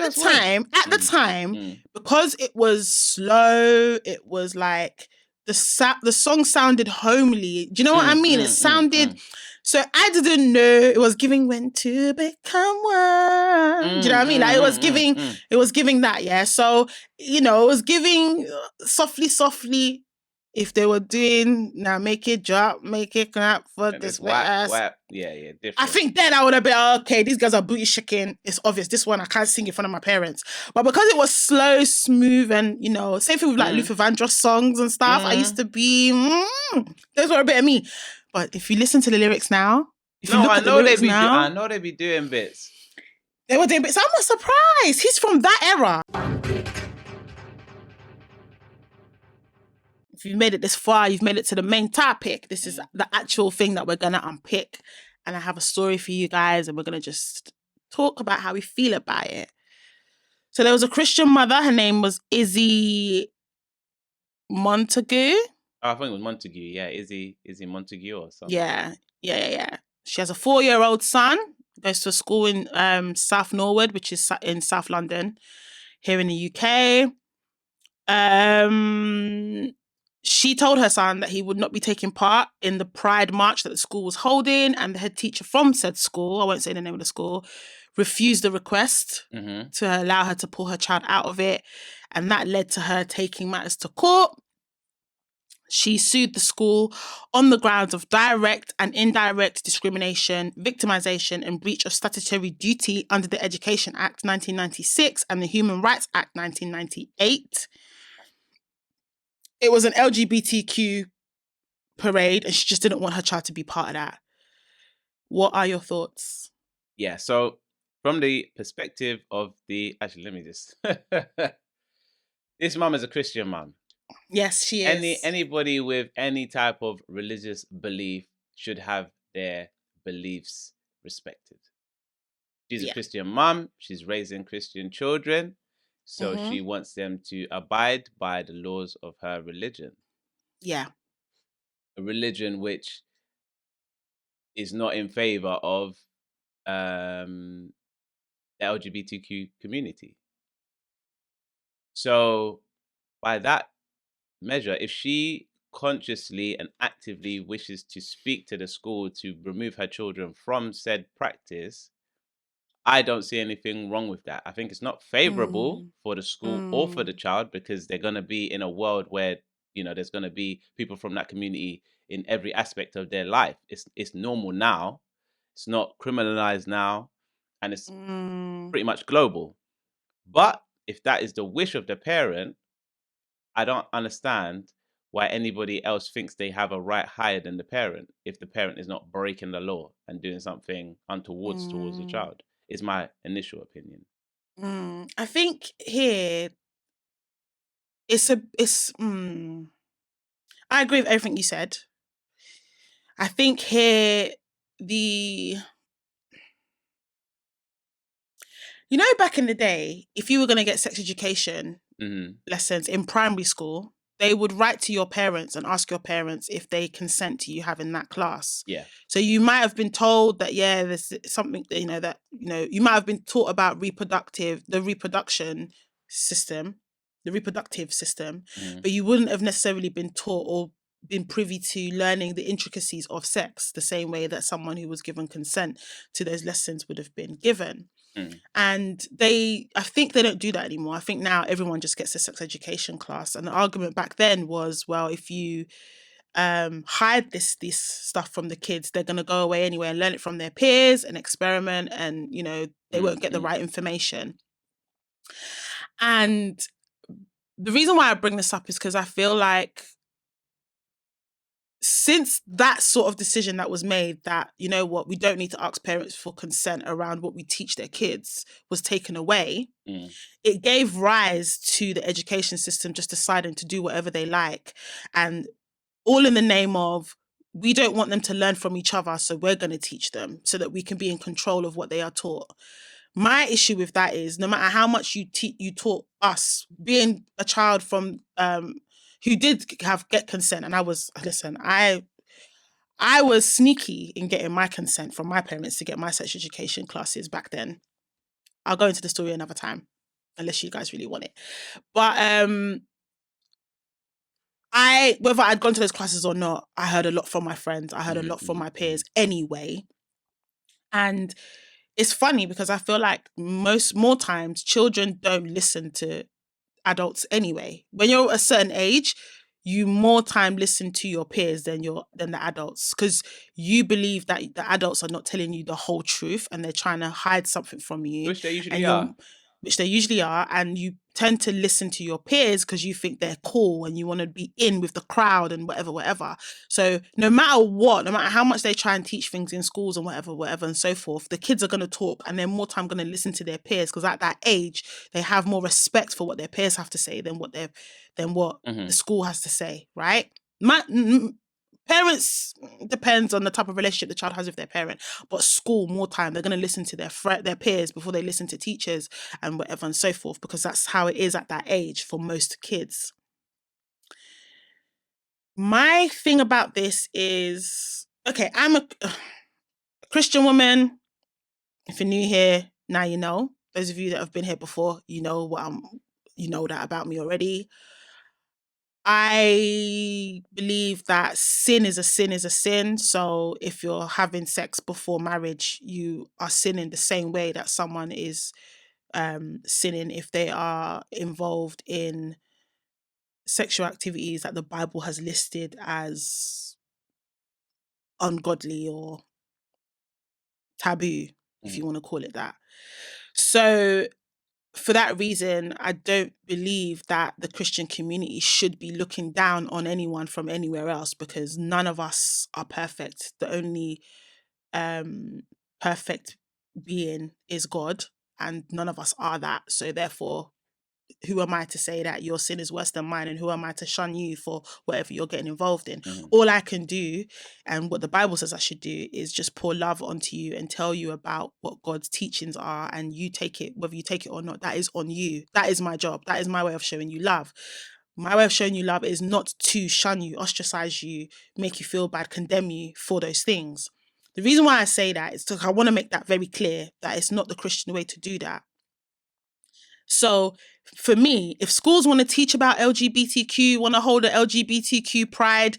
the time, because it was slow, it was like... The song sounded homely. Do you know what I mean? It sounded... So I didn't know it was giving when to become one. Do you know what I mean? Like it was giving that, yeah. So, it was giving softly. If they were doing now, make it drop, make it clap for this whap. Yeah, different. I think then I would have been, okay, these guys are booty shaking. It's obvious. This one I can't sing in front of my parents. But because it was slow, smooth, and same thing with like Luther Vandross songs and stuff, I used to be, those were a bit of me. But if you listen to the lyrics now, I know they be doing bits. They were doing bits. I'm not surprised. He's from that era. If you've made it this far, you've made it to the main topic. This is the actual thing that we're going to unpick. And I have a story for you guys, and we're going to just talk about how we feel about it. So there was a Christian mother. Her name was Izzy Montague. I think it was Montague. Yeah, Izzy Montague or something. Yeah. She has a 4-year-old son. Goes to a school in South Norwood, which is in South London, here in the UK. She told her son that he would not be taking part in the Pride March that the school was holding, and the head teacher from said school, I won't say the name of the school, refused the request to allow her to pull her child out of it, and that led to her taking matters to court. She sued the school on the grounds of direct and indirect discrimination, victimization, and breach of statutory duty under the Education Act 1996 and the Human Rights Act 1998. It was an LGBTQ parade, and she just didn't want her child to be part of that. What are your thoughts? Yeah, so from the perspective of actually, let me just... This mum is a Christian mum. Yes, she is. Anybody with any type of religious belief should have their beliefs respected. She's a Christian mum. She's raising Christian children. So she wants them to abide by the laws of her religion. Yeah. A religion which is not in favor of the LGBTQ community. So by that measure, if she consciously and actively wishes to speak to the school to remove her children from said practice, I don't see anything wrong with that. I think it's not favorable for the school or for the child, because they're going to be in a world where, there's going to be people from that community in every aspect of their life. It's normal now. It's not criminalized now. And it's pretty much global. But if that is the wish of the parent, I don't understand why anybody else thinks they have a right higher than the parent if the parent is not breaking the law and doing something untoward towards the child, is my initial opinion. I think here I agree with everything you said. I think here back in the day, if you were going to get sex education lessons in primary school, they would write to your parents and ask your parents if they consent to you having that class. Yeah. So you might have been told that, there's something, you might have been taught about the reproductive system, but you wouldn't have necessarily been taught or been privy to learning the intricacies of sex the same way that someone who was given consent to those lessons would have been given. And I think they don't do that anymore. I think now everyone just gets a sex education class. And the argument back then was, well, if you hide this stuff from the kids, they're going to go away anyway and learn it from their peers and experiment, and, they won't get the right information. And the reason why I bring this up is because I feel like since that sort of decision that was made that, you know what, we don't need to ask parents for consent around what we teach their kids was taken away, it gave rise to the education system just deciding to do whatever they like. And all in the name of, we don't want them to learn from each other, so we're going to teach them so that we can be in control of what they are taught. My issue with that is, no matter how much you taught us, being a child from who did get consent, and I was sneaky in getting my consent from my parents to get my sex education classes back then. I'll go into the story another time, unless you guys really want it. But whether I'd gone to those classes or not, I heard a lot from my friends. I heard a lot from my peers anyway. And it's funny because I feel like more times children don't listen to adults anyway. When you're a certain age, you more time listen to your peers than the adults, because you believe that the adults are not telling you the whole truth and they're trying to hide something from you. Which they usually are. Which they usually are, and you tend to listen to your peers because you think they're cool and you want to be in with the crowd and whatever. So no matter what, no matter how much they try and teach things in schools and whatever and so forth, the kids are going to talk and they're more time going to listen to their peers, because at that age they have more respect for what their peers have to say than what the school has to say, right? Parents, depends on the type of relationship the child has with their parent, but school, more time, they're going to listen to their peers before they listen to teachers and whatever and so forth, because that's how it is at that age for most kids. My thing about this is, okay, I'm a Christian woman. If you're new here, now you know. Those of you that have been here before, you know that about me already. I believe that sin is a sin. So if you're having sex before marriage, you are sinning the same way that someone is sinning if they are involved in sexual activities that the Bible has listed as ungodly or taboo, if you want to call it that. So for that reason, I don't believe that the Christian community should be looking down on anyone from anywhere else, because none of us are perfect. The only perfect being is God, and none of us are that. So therefore, who am I to say that your sin is worse than mine, and who am I to shun you for whatever you're getting involved in? All I can do, and what the Bible says I should do, is just pour love onto you and tell you about what God's teachings are, and you take it, whether you take it or not, that is on you. That is my job. That is my way of showing you love. My way of showing you love is not to shun you, ostracize you, make you feel bad, condemn you for those things. The reason why I say that is because I want to make that very clear, that it's not the Christian way to do that. So for me, if schools want to teach about LGBTQ, want to hold an LGBTQ pride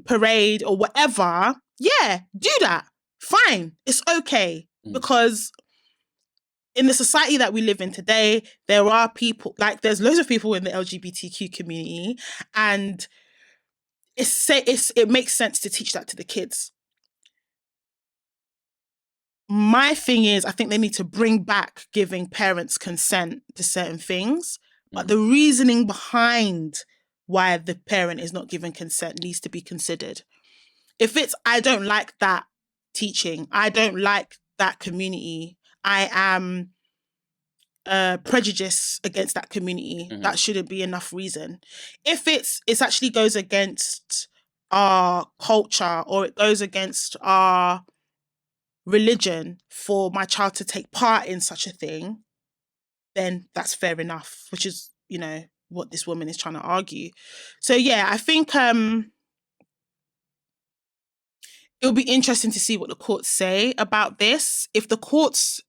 parade or whatever, yeah, do that. Fine. It's okay. Because in the society that we live in today, there are people, like there's loads of people in the LGBTQ community, and it makes sense to teach that to the kids. My thing is, I think they need to bring back giving parents consent to certain things, but the reasoning behind why the parent is not given consent needs to be considered. If it's, I don't like that teaching, I don't like that community, I am prejudiced against that community, that shouldn't be enough reason. If it actually goes against our culture, or it goes against our religion for my child to take part in such a thing, then that's fair enough, which is, what this woman is trying to argue. So yeah, I think it'll be interesting to see what the courts say about this. If the courts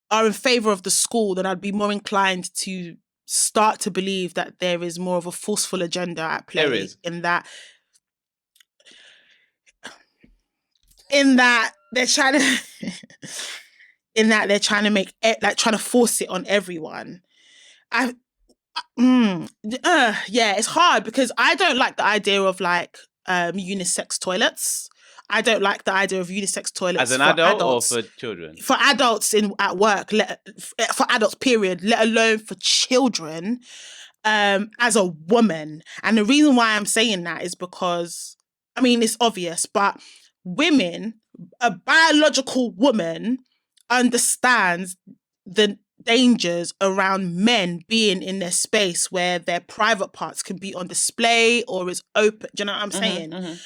are in favor of the school, then I'd be more inclined to start to believe that there is more of a forceful agenda at play. There is. In that they're trying to force it on everyone. It's hard because I don't like the idea of unisex toilets. I don't like the idea of unisex toilets as an for adult adults. or for children. For adults at work, for adults, period. Let alone for children. as a woman. And the reason why I'm saying that is because, I mean, it's obvious, but women, a biological woman understands the dangers around men being in their space where their private parts can be on display or is open. Do you know what I'm saying?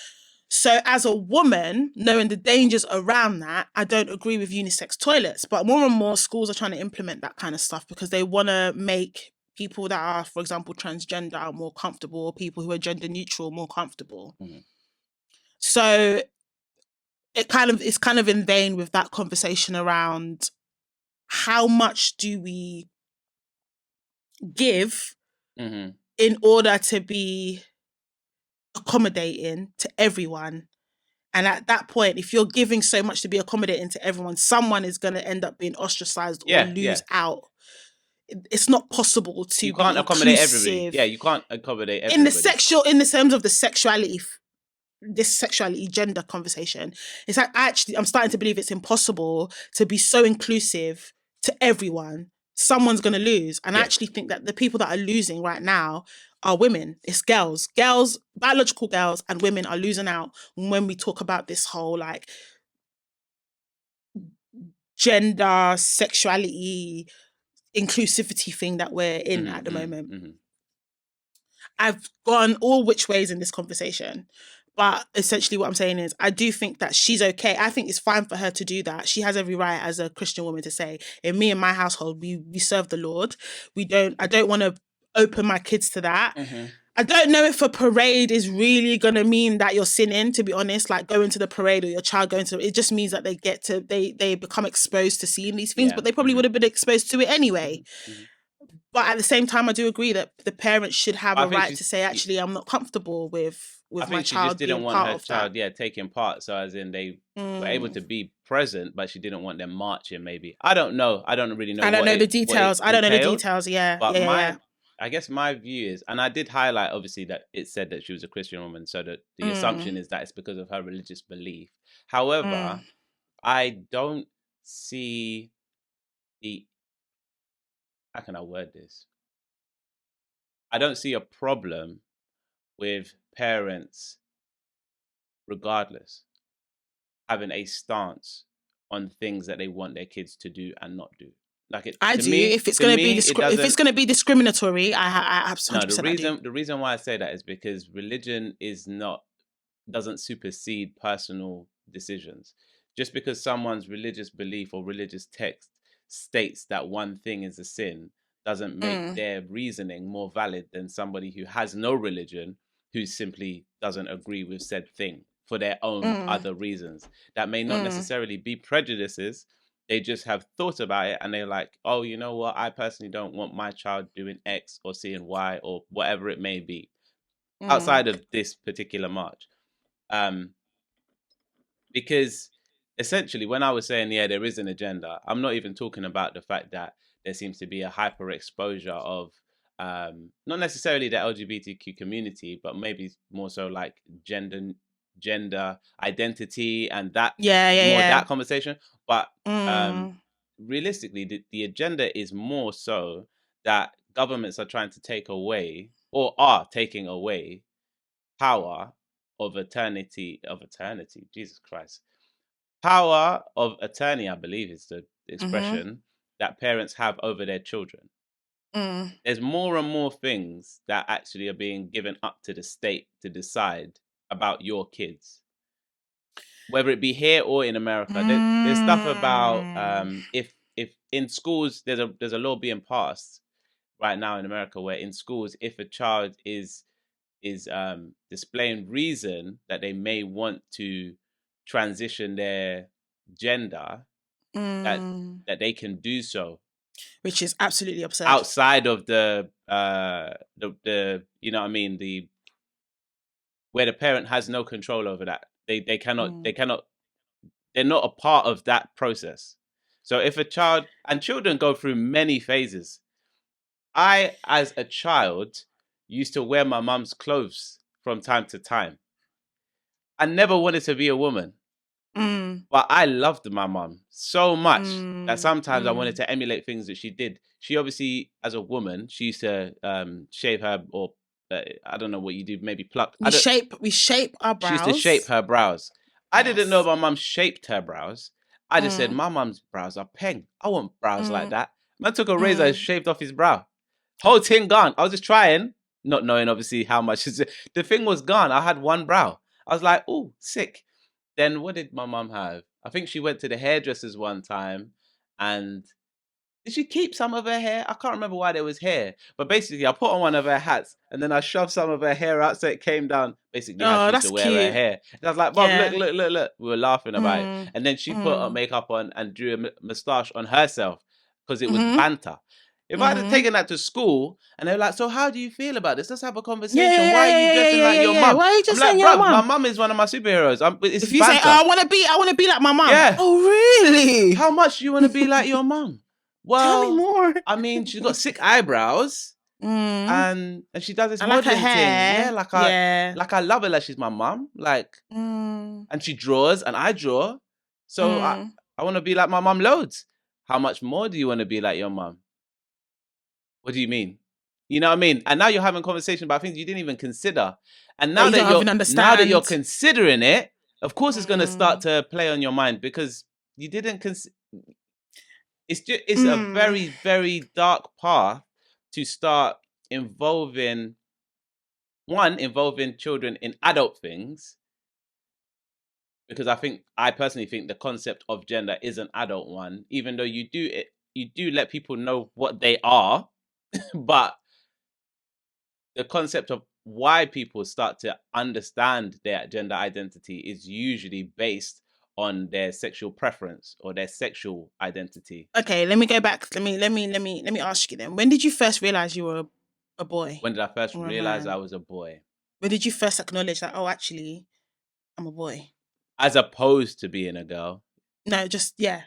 So as a woman, knowing the dangers around that, I don't agree with unisex toilets. But more and more schools are trying to implement that kind of stuff because they want to make people that are, for example, transgender more comfortable, or people who are gender neutral more comfortable. So it's kind of in vain with that conversation around how much do we give in order to be accommodating to everyone. And at that point, if you're giving so much to be accommodating to everyone, someone is going to end up being ostracized or lose out. It's not possible to. You can't accommodate everybody. Yeah, you can't accommodate everybody. In the terms of the sexuality, gender conversation, it's like I'm starting to believe it's impossible to be so inclusive to everyone. Someone's going to lose. And I actually think that the people that are losing right now are women. It's girls, biological girls and women are losing out when we talk about this whole like gender, sexuality, inclusivity thing that we're in at the moment. I've gone all which ways in this conversation. But essentially what I'm saying is I do think that she's okay. I think it's fine for her to do that. She has every right as a Christian woman to say, in me and my household, we serve the Lord. I don't want to open my kids to that. I don't know if a parade is really going to mean that you're sinning, to be honest, like going to the parade or your child going to, it just means that they become exposed to seeing these things, but they probably would have been exposed to it anyway. But at the same time, I do agree that the parents should have a right to say, actually, I'm not comfortable with my child. She just didn't want her child, taking part. So as in they were able to be present, but she didn't want them marching. Maybe I don't know. I don't really know. I don't know the details. Yeah, but I guess my view is, and I did highlight obviously that it said that she was a Christian woman, so that the assumption is that it's because of her religious belief. However, I don't see how can I word this? I don't see a problem with parents, regardless, having a stance on things that they want their kids to do and not do. Like I do. If it's going to be discriminatory, I absolutely. No, the reason why I say that is because religion doesn't supersede personal decisions. Just because someone's religious belief or religious text states that one thing is a sin doesn't make their reasoning more valid than somebody who has no religion, who simply doesn't agree with said thing for their own other reasons. That may not necessarily be prejudices. They just have thought about it and they're like, oh, you know what? I personally don't want my child doing X or seeing Y or whatever it may be outside of this particular march. Because essentially when I was saying, there is an agenda, I'm not even talking about the fact that there seems to be a hyper exposure of not necessarily the LGBTQ community, but maybe more so like gender identity and that that conversation. But realistically, the agenda is more so that governments are trying to take away or are taking away power of eternity. Jesus Christ. Power of attorney, I believe is the expression that parents have over their children. There's more and more things that actually are being given up to the state to decide about your kids, whether it be here or in America. There's stuff about if in schools there's a law being passed right now in America where in schools, if a child is displaying reason that they may want to transition their gender, that they can do so, which is absolutely absurd. Outside of the you know what I mean, where the parent has no control over that. They cannot they're not a part of that process. So if a child, and children go through many phases. I, as a child, used to wear my mum's clothes from time to time. I never wanted to be a woman. But I loved my mum so much that sometimes I wanted to emulate things that she did. She obviously, as a woman, she used to shave her, or I don't know what you do, maybe pluck. We shape our brows. She used to shape her brows. I didn't know Yes. my mum shaped her brows. I just said, my mum's brows are peng. I want brows like that. Man took a razor and shaved off his brow. Whole thing gone. I was just trying, not knowing obviously how much. The thing was gone. I had one brow. I was like, oh, sick. Then what did my mum have? I think she went to the hairdressers one time, and did she keep some of her hair? I can't remember why there was hair. But basically, I put on one of her hats, and then I shoved some of her hair out so it came down. Basically, how she used to wear her hair. And I was like, Mum, look. We were laughing about it. And then she put makeup on and drew a moustache on herself because it was banter. If I had taken that to school and they were like, so how do you feel about this? Let's have a conversation. Why are you dressing like your mum? Why are you just saying like, your mum? My mum is one of my superheroes. If you say, I want to be like my mum. Yeah. Oh, really? How much do you want to be like your mum? Well, tell me more. I mean, she's got sick eyebrows. And she does this modeling thing. Yeah, like I love her like she's my mum. Like, and she draws and I draw. So I want to be like my mum loads. How much more do you want to be like your mum? What do you mean? You know what I mean? And now you're having conversation about things you didn't even consider. And now that you're considering it, of course it's going to start to play on your mind because you didn't consider. It's a very, very dark path to start involving children in adult things. Because I personally think the concept of gender is an adult one, even though you do let people know what they are. But the concept of why people start to understand their gender identity is usually based on their sexual preference or their sexual identity. Okay, let me go back. Let me ask you then. When did you first realize you were a boy? When did I first realize I was a boy? When did you first acknowledge that, oh, actually, I'm a boy? As opposed to being a girl? No, just, yeah.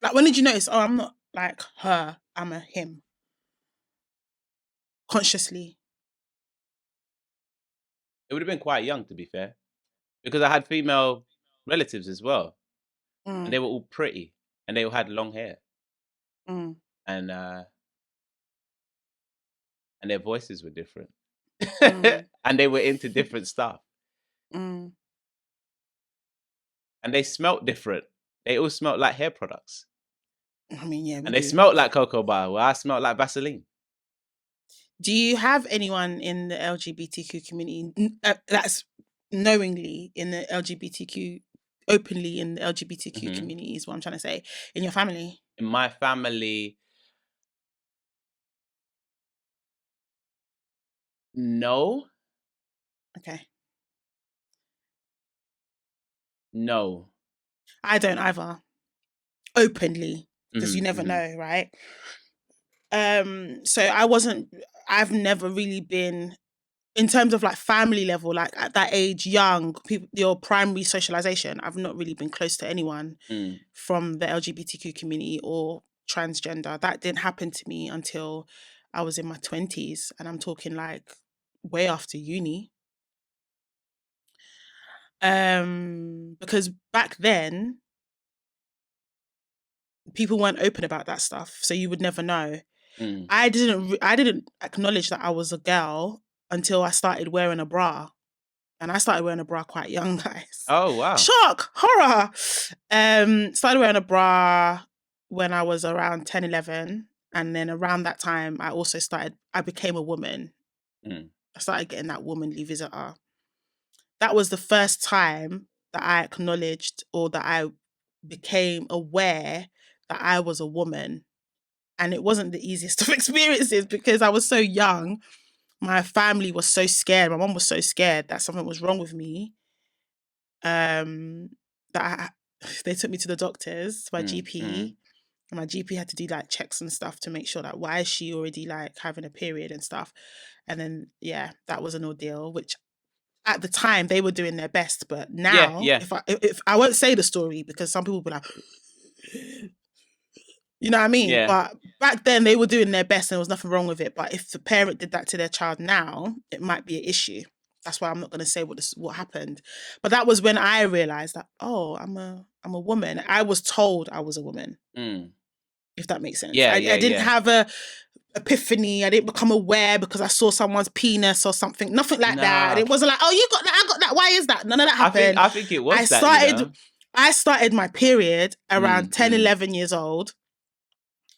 Like, when did you notice, oh, I'm not like her, I'm a him? Consciously. It would have been quite young, to be fair. Because I had female relatives as well. And they were all pretty. And they all had long hair. And their voices were different. And they were into different stuff. And they smelt different. They all smelt like hair products. I mean, yeah. And they smelt like cocoa butter. Well, I smelt like Vaseline. Do you have anyone in the LGBTQ community that's knowingly in the LGBTQ, openly in the LGBTQ community is what I'm trying to say, in your family? In my family, no. Okay. No. I don't either. Openly. Because you never know, right? So I've never really been, in terms of like family level, like at that age, young, people, your primary socialization, I've not really been close to anyone from the LGBTQ community or transgender. That didn't happen to me until I was in my 20s, and I'm talking like way after uni. Because back then, people weren't open about that stuff, so you would never know. I didn't acknowledge that I was a girl until I started wearing a bra. And I started wearing a bra quite young, guys. Oh, wow. Shock! Horror! Started wearing a bra when I was around 10, 11. And then around that time, I became a woman. I started getting that womanly visitor. That was the first time that I acknowledged, or that I became aware that I was a woman. And it wasn't the easiest of experiences because I was so young. My family was so scared. My mom was so scared that something was wrong with me. That they took me to the doctors, my GP. And my GP had to do like checks and stuff to make sure that why is she already like having a period and stuff. And then, yeah, that was an ordeal, which at the time they were doing their best. But now, if I won't say the story because some people will be like, you know what I mean? Yeah. But back then they were doing their best and there was nothing wrong with it. But if the parent did that to their child now, it might be an issue. That's why I'm not going to say what happened. But that was when I realized that, oh, I'm a woman. I was told I was a woman. If that makes sense. I didn't have a epiphany. I didn't become aware because I saw someone's penis or something. Nothing like that. It wasn't like, oh, you got that, I got that. Why is that? None of that happened. I think it was that. I started my period around 10, 11 years old.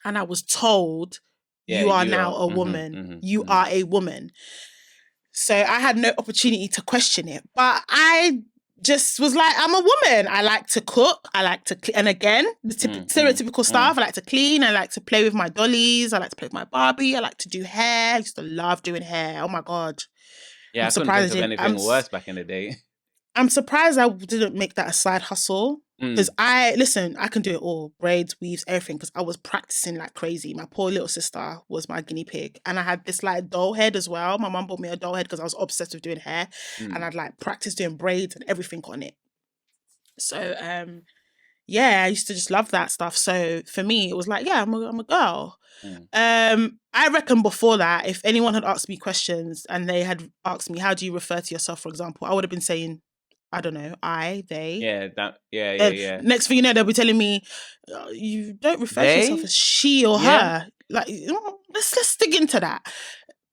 And I was told, you are now a woman. You are a woman. So I had no opportunity to question it. But I just was like, I'm a woman. I like to cook. I like to, and again, the stereotypical stuff. I like to clean. I like to play with my dollies. I like to play with my Barbie. I like to do hair. I used to love doing hair. Oh my God. Yeah, I couldn't think of anything worse back in the day. I'm surprised I didn't make that a side hustle. Because I can do it all. Braids, weaves, everything. Because I was practicing like crazy. My poor little sister was my guinea pig. And I had this like doll head as well. My mum bought me a doll head because I was obsessed with doing hair. And I'd like practice doing braids and everything on it. So, I used to just love that stuff. So for me, it was like, yeah, I'm a girl. I reckon before that, if anyone had asked me questions and they had asked me, how do you refer to yourself, for example, I would have been saying, I don't know, I, they. Yeah. Next thing you know, they'll be telling me, you don't refer to yourself as she or her. Like, let's dig into that.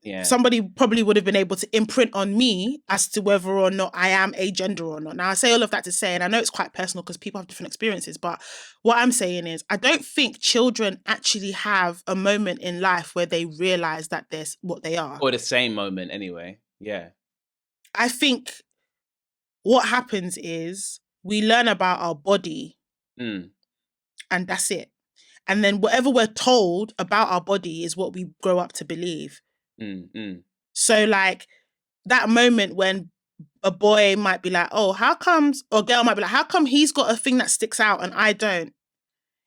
Yeah. Somebody probably would have been able to imprint on me as to whether or not I am a gender or not. Now, I say all of that to say, and I know it's quite personal because people have different experiences, but what I'm saying is I don't think children actually have a moment in life where they realize that they're what they are. Or the same moment anyway. Yeah. I think what happens is we learn about our body and that's it. And then whatever we're told about our body is what we grow up to believe. So like that moment when a boy might be like, oh, or a girl might be like, how come he's got a thing that sticks out and I don't?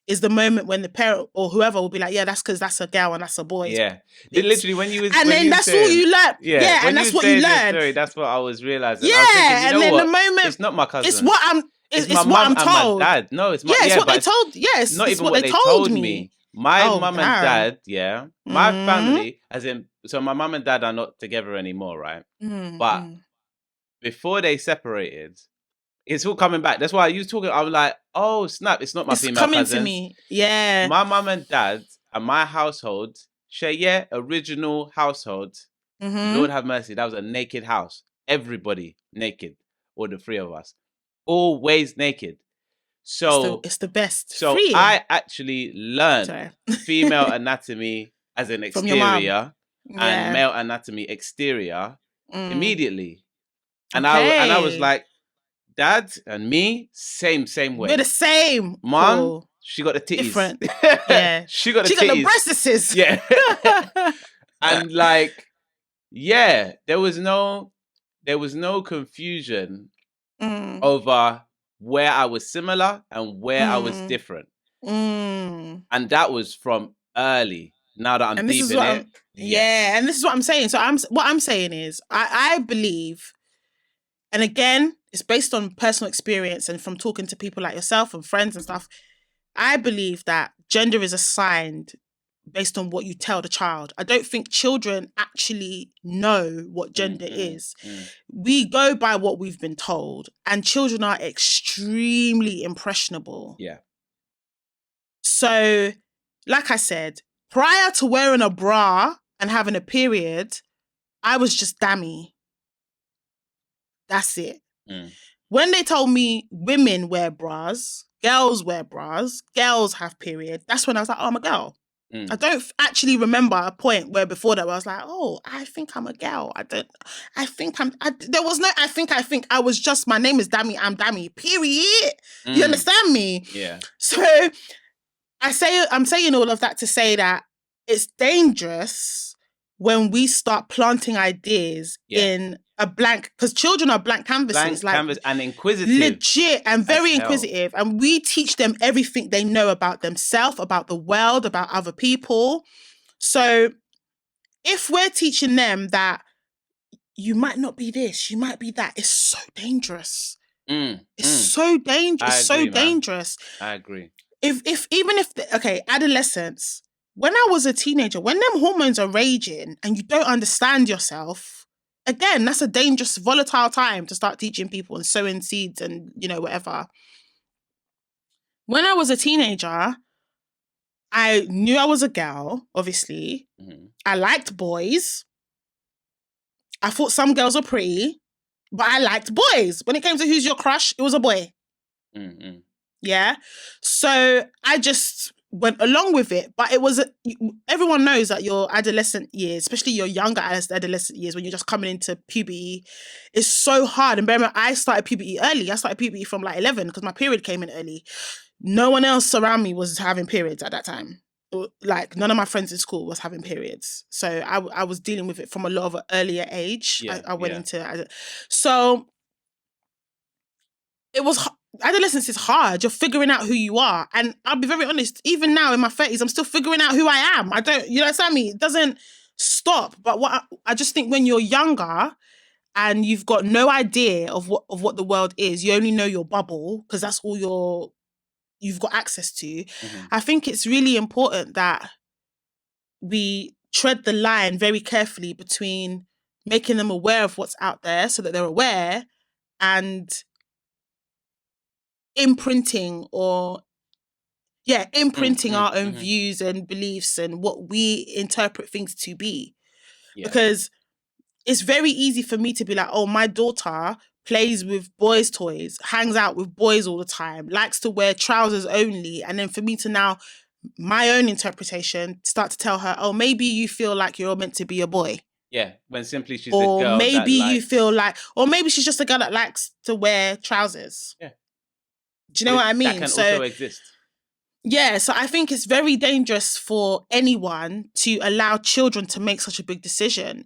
Is the moment when the parent or whoever will be like, yeah, that's because that's a girl and that's a boy. Yeah. Literally when you was... And then that's all you learn. Yeah, and that's what you learn. Story, that's what I was realizing. Yeah, I was thinking, and then the moment... It's not my cousin. It's what I'm... It's my what I'm mum told. And my dad. No, it's my... Yeah, it's what they told... Yeah, it's not even what they told me. My mum and dad, my family, as in... So my mum and dad are not together anymore, right? But before they separated... It's all coming back. That's why you talking. I'm like, oh snap! It's not my female cousins. It's coming to me. Yeah. My mum and dad and my household share original household. Lord have mercy. That was a naked house. Everybody naked. All the three of us, always naked. So it's the best. So freeing. I actually learned female anatomy as an exterior and male anatomy exterior immediately, and I was like. Dad and me, same way. We're the same. Mom, she got the titties. Different. Yeah. She got the titties. She got the breastises. Yeah. And like, yeah, there was no confusion over where I was similar and where I was different. And that was from early. Now that I'm deep in it. Yeah, and this is what I'm saying. So what I'm saying is I believe, and again, it's based on personal experience and from talking to people like yourself and friends and stuff. I believe that gender is assigned based on what you tell the child. I don't think children actually know what gender is. We go by what we've been told, and children are extremely impressionable. Yeah. So, like I said, prior to wearing a bra and having a period, I was just dammy. That's it. When they told me women wear bras, girls wear bras, girls have period, that's when I was like, oh, I'm a girl. I don't actually remember a point where before that where I was like, oh, I think I'm a girl. There was no I think. I was just, my name is Dammy, I'm Dammy, period. You understand me? Yeah. So I'm saying all of that to say that it's dangerous when we start planting ideas in a blank, because children are blank canvases. Canvas and inquisitive. Legit and very inquisitive. And we teach them everything they know about themselves, about the world, about other people. So if we're teaching them that you might not be this, you might be that, it's so dangerous. It's so dangerous. It's so dangerous. I agree. Adolescence, when I was a teenager, when them hormones are raging and you don't understand yourself, again, that's a dangerous, volatile time to start teaching people and sowing seeds and, whatever. When I was a teenager, I knew I was a girl, obviously. Mm-hmm. I liked boys. I thought some girls were pretty, but I liked boys. When it came to who's your crush, it was a boy. Mm-hmm. Yeah. So I just went along with it. But it was, everyone knows that your adolescent years, especially your younger adolescent years, when you're just coming into puberty, is so hard. And bear in mind, I started puberty early. I started puberty from like 11 because my period came in early. No one else around me was having periods at that time. Like, none of my friends in school was having periods. So I was dealing with it from a lot of an earlier age. Yeah, I went into... So it was... Adolescence is hard. You're figuring out who you are. And I'll be very honest, even now in my 30s, I'm still figuring out who I am. I don't... You know what I mean? It doesn't stop. But what I just think when you're younger and you've got no idea of what the world is, you only know your bubble because that's all you've got access to. Mm-hmm. I think it's really important that we tread the line very carefully between making them aware of what's out there so that they're aware and imprinting our own views and beliefs and what we interpret things to be. Yeah. Because it's very easy for me to be like, oh, my daughter plays with boys' toys, hangs out with boys all the time, likes to wear trousers only. And then for me to now, my own interpretation, start to tell her, oh, maybe you feel like you're meant to be a boy. Yeah, when simply she's a girl. Or maybe you feel like, or maybe she's just a girl that likes to wear trousers. Yeah. Do you know what I mean? That can also exist. Yeah, so I think it's very dangerous for anyone to allow children to make such a big decision.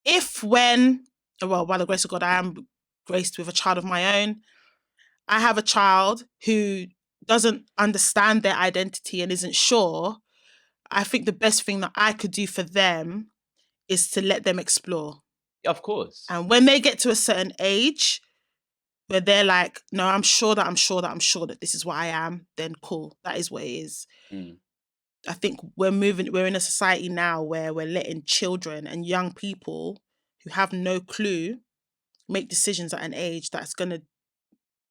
By the grace of God, I am graced with a child of my own. I have a child who doesn't understand their identity and isn't sure. I think the best thing that I could do for them is to let them explore. Of course. And when they get to a certain age where they're like, no, I'm sure that this is what I am, then cool. That is what it is. Mm. I think we're in a society now where we're letting children and young people who have no clue make decisions at an age that's going to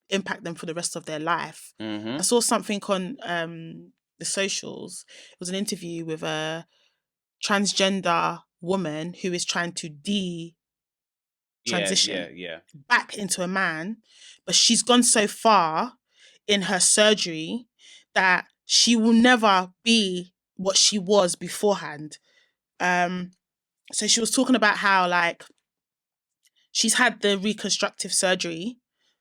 impact them for the rest of their life. Mm-hmm. I saw something on the socials. It was an interview with a transgender woman who is trying to transition back into a man, but she's gone so far in her surgery that she will never be what she was beforehand. So she was talking about how, like, she's had the reconstructive surgery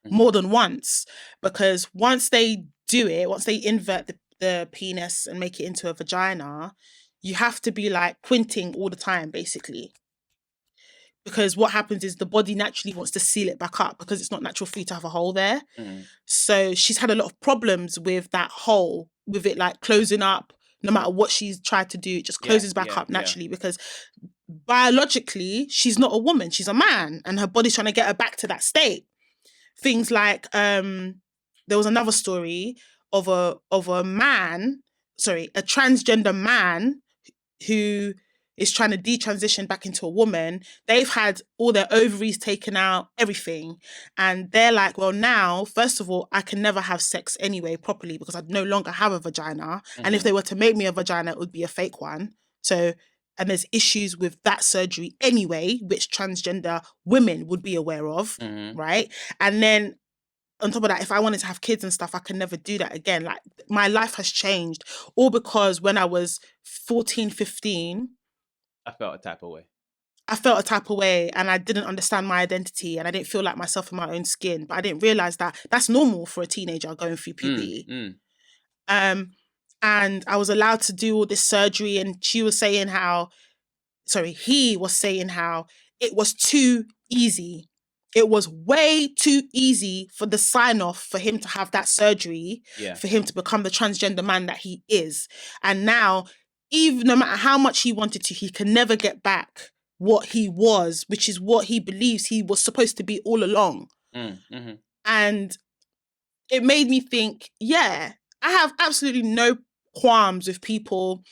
more than once, because once they invert the penis and make it into a vagina, you have to be like quinting all the time, basically. Because what happens is the body naturally wants to seal it back up because it's not natural for you to have a hole there. Mm. So she's had a lot of problems with that hole, with it like closing up. No matter what she's tried to do, it just closes back up naturally because biologically she's not a woman, she's a man, and her body's trying to get her back to that state. Things like there was another story of a transgender man who is trying to detransition back into a woman. They've had all their ovaries taken out, everything. And they're like, well, now, first of all, I can never have sex anyway properly because I no longer have a vagina. Mm-hmm. And if they were to make me a vagina, it would be a fake one. So, and there's issues with that surgery anyway, which transgender women would be aware of, right? And then on top of that, if I wanted to have kids and stuff, I can never do that again. Like, my life has changed, all because when I was 14, 15... I felt a type of way and I didn't understand my identity and I didn't feel like myself in my own skin. But I didn't realise that that's normal for a teenager going through puberty. And I was allowed to do all this surgery, and he was saying how it was too easy. It was way too easy for the sign-off for him to have that surgery, for him to become the transgender man that he is. And now, even no matter how much he wanted to, he can never get back what he was, which is what he believes he was supposed to be all along. Mm-hmm. And it made me think, I have absolutely no qualms with people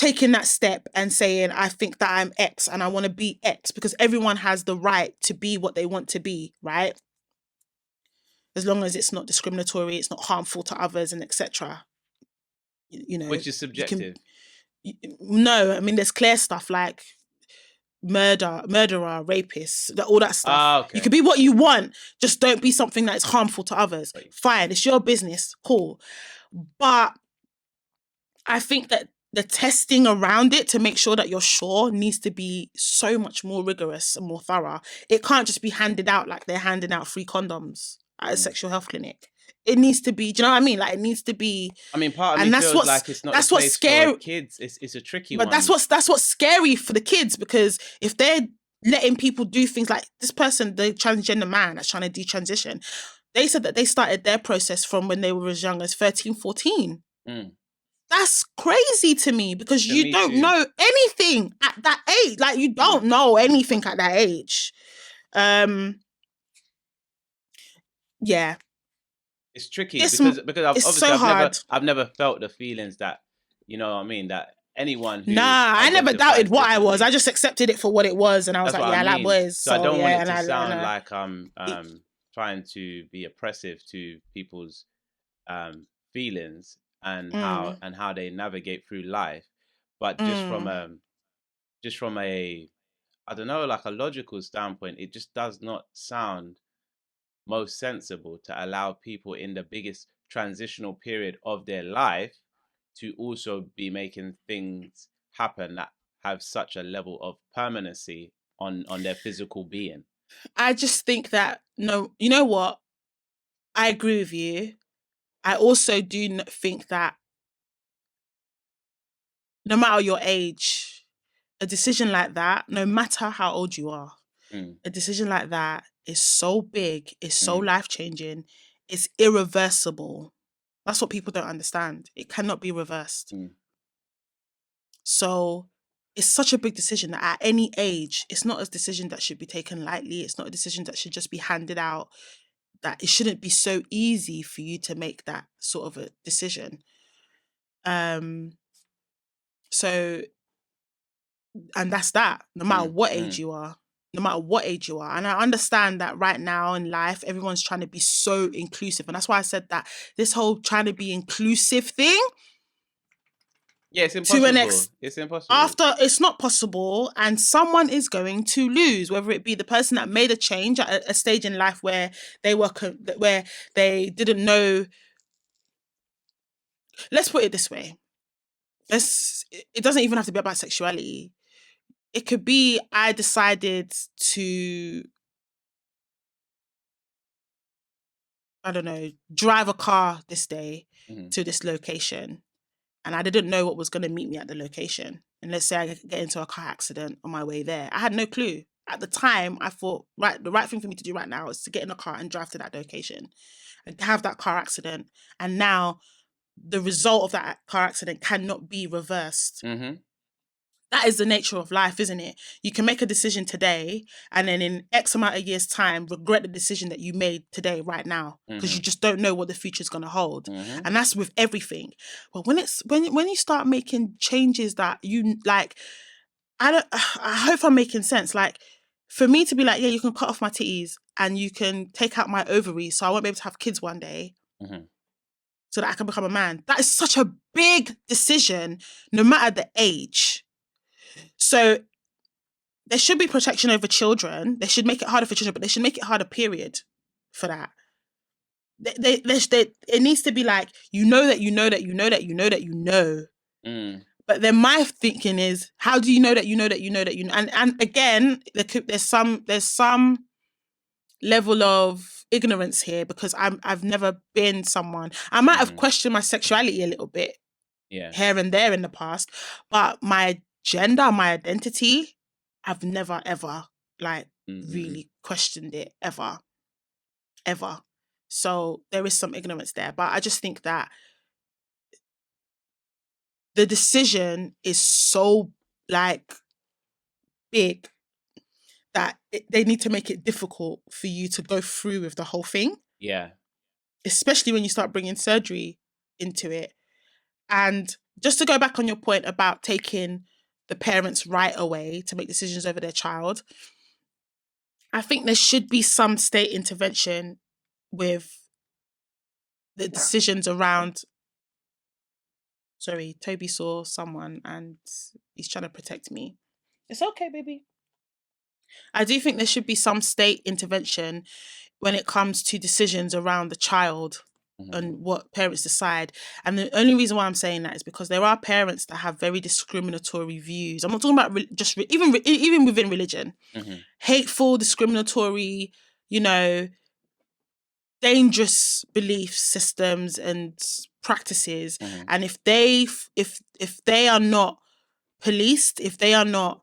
taking that step and saying, I think that I'm X and I want to be X, because everyone has the right to be what they want to be, right? As long as it's not discriminatory, it's not harmful to others, and etc. You know, which is subjective. No, I mean, there's clear stuff like murderer, rapist, all that stuff. Okay. You can be what you want, just don't be something that's harmful to others. Right. Fine, it's your business, cool. But I think that the testing around it to make sure that you're sure needs to be so much more rigorous and more thorough. It can't just be handed out like they're handing out free condoms at a sexual health clinic. It needs to be, do you know what I mean? Like, it needs to be. I mean, part of me feels like it's not the place for kids. It's a tricky one. But that's what's scary for the kids, because if they're letting people do things like this person, the transgender man that's trying to detransition, they said that they started their process from when they were as young as 13, 14. That's crazy to me, because you don't know anything at that age. Like, you don't know anything at that age. Yeah. It's tricky because I've never felt the feelings that, you know what I mean, that anyone who I never doubted what I was. I just accepted it for what it was, and I was like, yeah, that was. So I don't want it to sound like I'm trying to be oppressive to people's feelings and how they navigate through life, but just from a I don't know, like a logical standpoint, it just does not sound most sensible to allow people in the biggest transitional period of their life to also be making things happen that have such a level of permanency on their physical being. I just think that, no, you know what? I agree with you. I also do think that no matter your age, a decision like that, no matter how old you are, a decision like that is so big, is so life-changing, it's irreversible. That's what people don't understand. It cannot be reversed. So it's such a big decision that at any age, it's not a decision that should be taken lightly. It's not a decision that should just be handed out. That it shouldn't be so easy for you to make that sort of a decision. So, and that's that, no matter what age you are. No matter what age you are. And I understand that right now in life, everyone's trying to be so inclusive. And that's why I said that this whole trying to be inclusive thing. Yeah, it's impossible. It's impossible. After it's not possible, and someone is going to lose, whether it be the person that made a change at a stage in life where they were, where they didn't know. Let's put it this way. It doesn't even have to be about sexuality. It could be, I decided to, I don't know, drive a car this day to this location, and I didn't know what was going to meet me at the location. And let's say I get into a car accident on my way there. I had no clue. At the time, I thought, the right thing for me to do right now is to get in a car and drive to that location and have that car accident. And now the result of that car accident cannot be reversed. That is the nature of life, isn't it? You can make a decision today and then in X amount of years' time, regret the decision that you made today, right now, because you just don't know what the future is going to hold. And that's with everything. But when you start making changes that you like, I hope I'm making sense. Like, for me to be like, yeah, you can cut off my titties and you can take out my ovaries so I won't be able to have kids one day. So that I can become a man. That is such a big decision, no matter the age. So there should be protection over children. They should make it harder for children, but they should make it harder, period, for that. It needs to be like, you know that you know that you know that you know that you know. But then my thinking is, how do you know that you know that you know that you know? And again, there's some level of ignorance here, because I've never been someone. I might have questioned my sexuality a little bit here and there in the past, but my gender, my identity, I've never ever really questioned it ever. So there is some ignorance there, but I just think that the decision is so big that they need to make it difficult for you to go through with the whole thing. Yeah. Especially when you start bringing surgery into it. And just to go back on your point about taking the parents' right away to make decisions over their child, I think there should be some state intervention with the decisions around. Sorry, Toby saw someone and he's trying to protect me. It's okay, baby. I do think there should be some state intervention when it comes to decisions around the child and what parents decide. And the only reason why I'm saying that is because there are parents that have very discriminatory views. I'm not talking about even within religion. Hateful, discriminatory, dangerous belief systems and practices. And if they are not policed, if they are not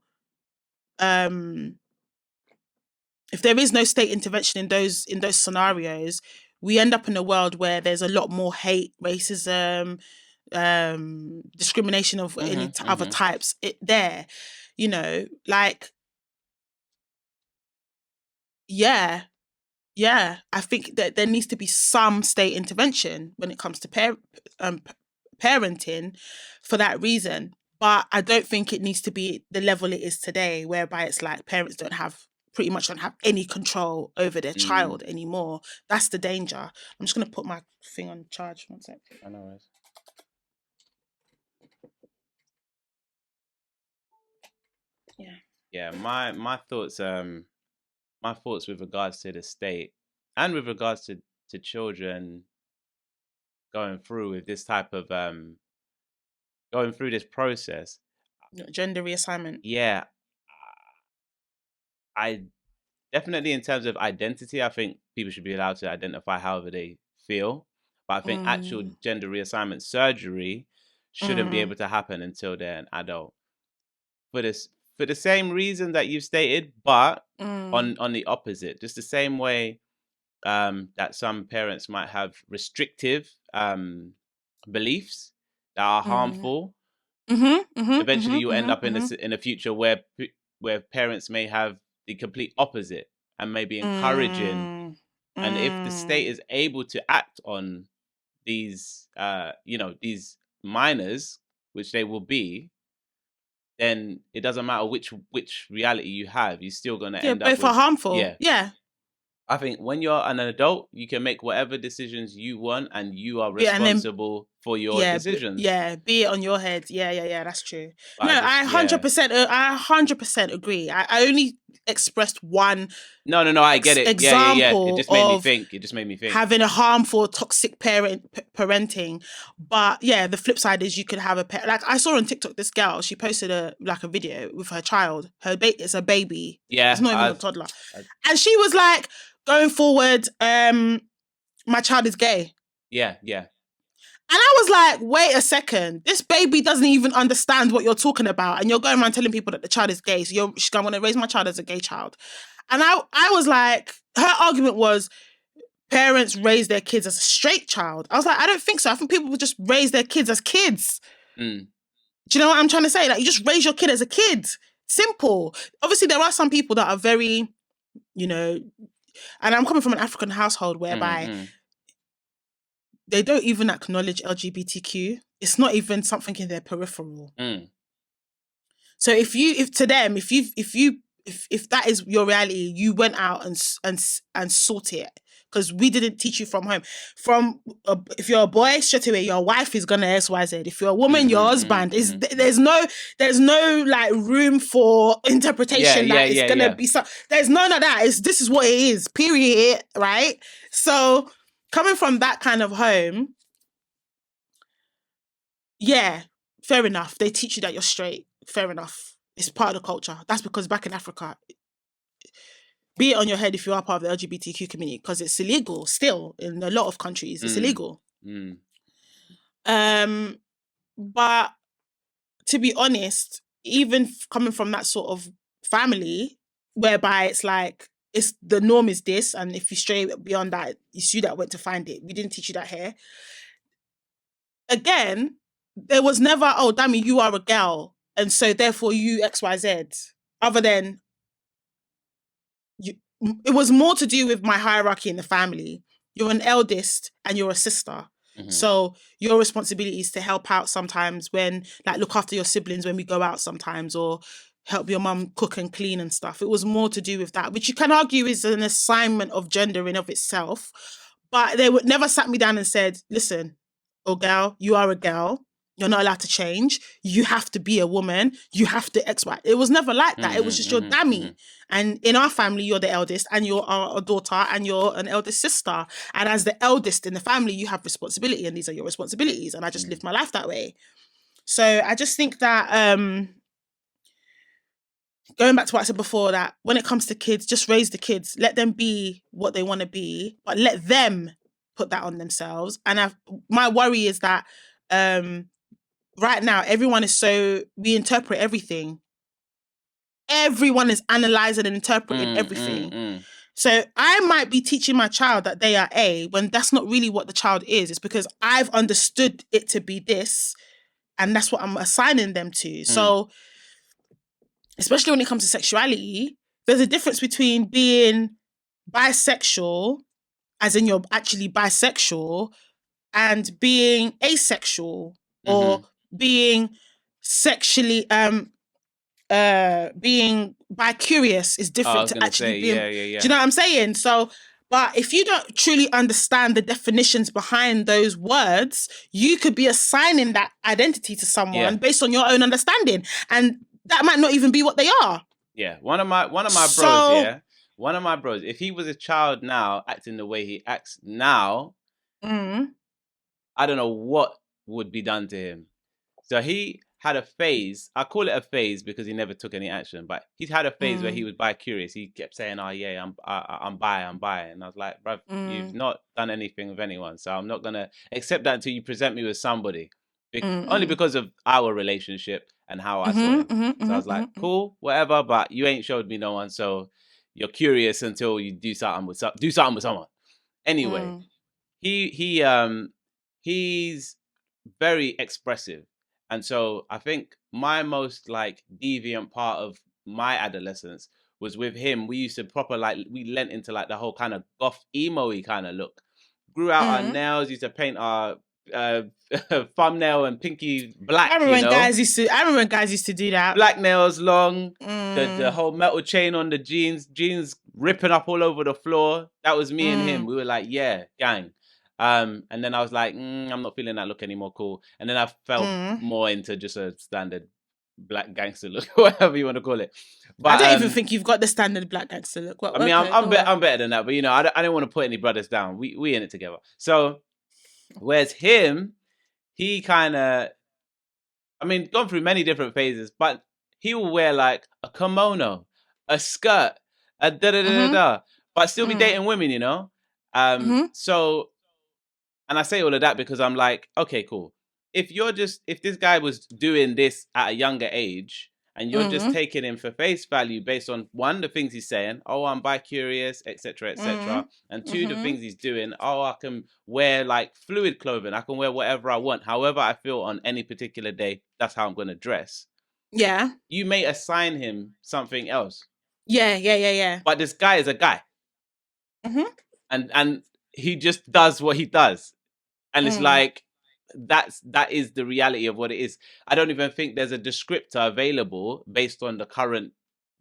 if there is no state intervention in those scenarios, we end up in a world where there's a lot more hate, racism, discrimination of any other types I think that there needs to be some state intervention when it comes to parenting for that reason. But I don't think it needs to be the level it is today, whereby it's like parents pretty much don't have any control over their child anymore. That's the danger. I'm just going to put my thing on charge. 1 sec. I know. Yeah. My thoughts with regards to the state and with regards to children going through with this type of going through this process. Gender reassignment. Yeah. I definitely, in terms of identity, I think people should be allowed to identify however they feel. But I think actual gender reassignment surgery shouldn't be able to happen until they're an adult. For the same reason that you've stated, but on the opposite. Just the same way that some parents might have restrictive beliefs that are harmful. Eventually, you end up in a future where parents may have the complete opposite and may be encouraging. And if the state is able to act on these, these minors, which they will be, then it doesn't matter which reality you have. You're still going to end up both are harmful. Yeah. I think when you're an adult, you can make whatever decisions you want, and you are responsible for your decisions. Be it on your head. Yeah. That's true. But I 100% agree. I only expressed one. No. I get it. Example. It just made me think. Having a harmful, toxic parenting. But yeah, the flip side is you could have like I saw on TikTok, this girl, she posted a video with her child. It's a baby. Yeah. It's not even a toddler. And she was like, going forward, my child is gay. Yeah. And I was like, wait a second. This baby doesn't even understand what you're talking about. And you're going around telling people that the child is gay. So she's going to want to raise my child as a gay child. And I was like, her argument was parents raise their kids as a straight child. I was like, I don't think so. I think people would just raise their kids as kids. Do you know what I'm trying to say? Like, you just raise your kid as a kid. Simple. Obviously, there are some people that are very, and I'm coming from an African household whereby they don't even acknowledge LGBTQ. It's not even something in their peripheral. So if that is your reality, you went out and sought it, because we didn't teach you from home. If you're a boy, straight away your wife is gonna XYZ. If you're a woman, your husband is. There's no like room for interpretation. It's gonna be so. There's none of that. This is what it is. Period. Right. So coming from that kind of home, yeah, fair enough. They teach you that you're straight. Fair enough. It's part of the culture. That's because back in Africa, be it on your head if you are part of the LGBTQ community, because it's illegal still in a lot of countries. It's illegal. But to be honest, even coming from that sort of family, whereby it's like, the norm is this, and if you stray beyond that, it's you that went to find it. We didn't teach you that here. Again, there was never, oh, damn it, you are a girl, and so therefore you XYZ. Other than it was more to do with my hierarchy in the family. You're an eldest and you're a sister. So your responsibility is to help out sometimes when, like, look after your siblings when we go out sometimes, or help your mum cook and clean and stuff. It was more to do with that, which you can argue is an assignment of gender in of itself. But they would never sat me down and said, listen, oh girl, you are a girl. You're not allowed to change. You have to be a woman. You have to X, Y. It was never like that. It was just your dammy. And in our family, you're the eldest, and you're a daughter, and you're an eldest sister. And as the eldest in the family, you have responsibility, and these are your responsibilities. And I just lived my life that way. So I just think that going back to what I said before, that when it comes to kids, just raise the kids. Let them be what they want to be, but let them put that on themselves. And my worry is that right now, everyone is we interpret everything. Everyone is analysing and interpreting everything. So I might be teaching my child that they are A, when that's not really what the child is. It's because I've understood it to be this, and that's what I'm assigning them to. So, especially when it comes to sexuality, there's a difference between being bisexual, as in you're actually bisexual, and being asexual, or being sexually being bi-curious is different to actually being. Do you know what I'm saying? So, but if you don't truly understand the definitions behind those words, you could be assigning that identity to someone based on your own understanding, and that might not even be what they are. Yeah, one of my bros. One of my bros. If he was a child now, acting the way he acts now, I don't know what would be done to him. So he had a phase. I call it a phase because he never took any action. But he's had a phase where he was bi-curious. He kept saying, "Oh yeah, I'm bi," and I was like, "Bruv, you've not done anything with anyone, so I'm not gonna accept that until you present me with somebody." Only because of our relationship and how I saw him. So I was like, "Cool, whatever," but you ain't showed me no one, so you're curious until you do something with someone. Anyway, he's very expressive. And so I think my most like deviant part of my adolescence was with him. We used to we lent into like the whole kind of goth emo-y kind of look. Grew out our nails, used to paint our thumbnail and pinky black. I remember when guys used to do that. Black nails, long, the whole metal chain on the jeans ripping up all over the floor. That was me and him. We were like, yeah, gang. And then I was like, I'm not feeling that look anymore, cool. And then I fell more into just a standard black gangster look, whatever you want to call it. But I don't even think you've got the standard black gangster look. I'm better than that, but you know, I don't want to put any brothers down. We in it together. So, whereas him, he kind of, gone through many different phases, but he will wear like a kimono, a skirt, a da-da-da-da-da, but still be dating women, you know? So, and I say all of that because I'm like, okay, cool. If this guy was doing this at a younger age and you're just taking him for face value based on one, the things he's saying, oh, I'm bi-curious, etc., and two, the things he's doing, oh, I can wear like fluid clothing, I can wear whatever I want, however I feel on any particular day, that's how I'm going to dress. Yeah. You may assign him something else. Yeah. But this guy is a guy. And he just does what he does. And it's like, that is the reality of what it is. I don't even think there's a descriptor available based on the current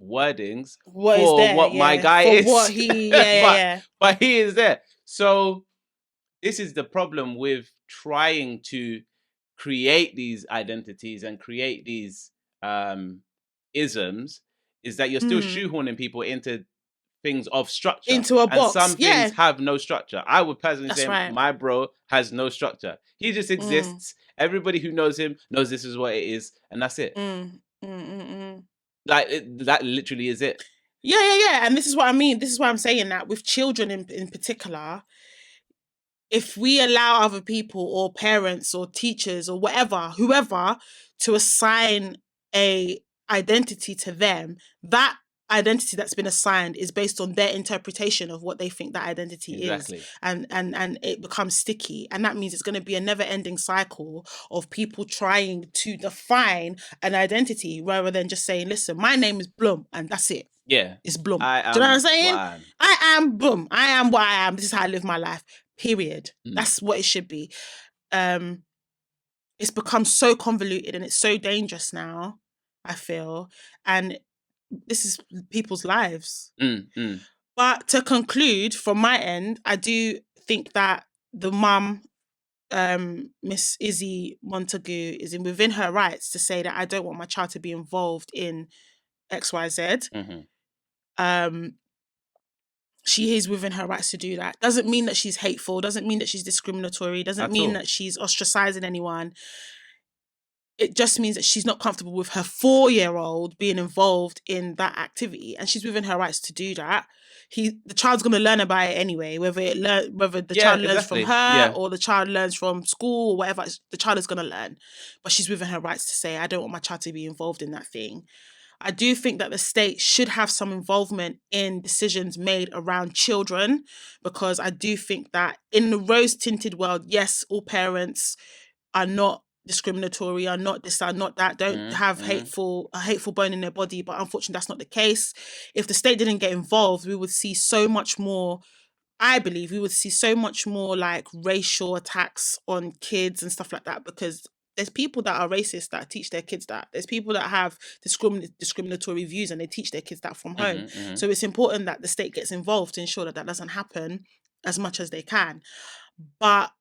wordings what my guy is. What he, but he is there. So this is the problem with trying to create these identities and create these isms, is that you're still shoehorning people into things of structure, into a box. And some things have no structure. I would personally say my bro has no structure. He just exists. Everybody who knows him knows this is what it is, and that's it. Like that literally is it. Yeah. And this is what I mean. This is why I'm saying that with children in particular, if we allow other people or parents or teachers or whoever to assign a identity to them, that identity that's been assigned is based on their interpretation of what they think that identity is, and it becomes sticky, and that means it's going to be a never-ending cycle of people trying to define an identity rather than just saying, listen, my name is Bloom and that's it. Yeah, it's Bloom. Do you know what I'm saying? I am Bloom. I am what I am. This is how I live my life. period. That's what it should be. It's become so convoluted and it's so dangerous now, I feel. And this is people's lives. But to conclude, from my end, I do think that the mum, Miss Izzy Montagu, is within her rights to say that I don't want my child to be involved in XYZ. She is within her rights to do that. Doesn't mean that she's hateful. Doesn't mean that she's discriminatory. Doesn't mean that she's ostracizing anyone. It just means that she's not comfortable with her 4-year-old being involved in that activity, and she's within her rights to do that. The child's going to learn about it anyway, whether the child learns from her or the child learns from school or whatever. The child is going to learn, but she's within her rights to say, I don't want my child to be involved in that thing. I do think that the state should have some involvement in decisions made around children, because I do think that in the rose-tinted world, yes, all parents are not discriminatory, are not this, are not that, don't have a hateful bone in their body, but unfortunately that's not the case. If the state didn't get involved, we would see so much more, I believe we would see so much more like racial attacks on kids and stuff like that, because there's people that are racist that teach their kids that. There's people that have discriminatory views and they teach their kids that from home. So it's important that the state gets involved to ensure that that doesn't happen as much as they can. But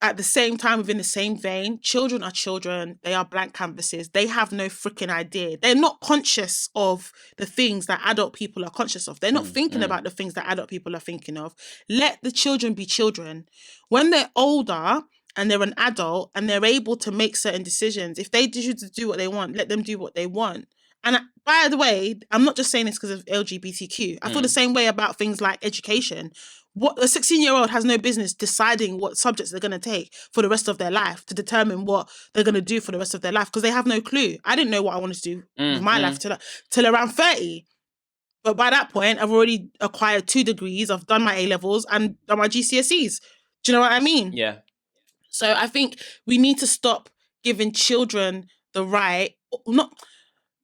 at the same time, within the same vein, children are children. They are blank canvases. They have no freaking idea. They're not conscious of the things that adult people are conscious of. They're not thinking about the things that adult people are thinking of. Let the children be children. When they're older and they're an adult and they're able to make certain decisions, if they choose to do what they want, let them do what they want. And by the way, I'm not just saying this because of LGBTQ. I feel the same way about things like education. What a 16-year-old has no business deciding what subjects they're going to take for the rest of their life, to determine what they're going to do for the rest of their life, because they have no clue. I didn't know what I wanted to do with my life till around 30. But by that point, I've already acquired 2 degrees. I've done my A-levels and done my GCSEs. Do you know what I mean? Yeah. So I think we need to stop giving children the right,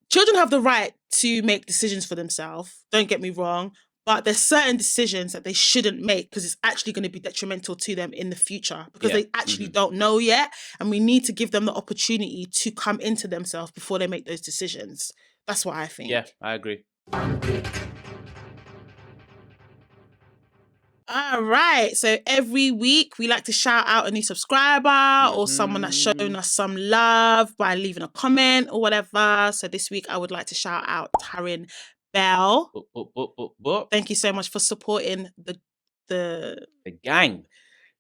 children have the right to make decisions for themselves. Don't get me wrong. But there's certain decisions that they shouldn't make because it's actually going to be detrimental to them in the future, because they actually don't know yet. And we need to give them the opportunity to come into themselves before they make those decisions. That's what I think. Yeah, I agree. All right. So every week we like to shout out a new subscriber or someone that's shown us some love by leaving a comment or whatever. So this week I would like to shout out Taryn Bell. Thank you so much for supporting the gang,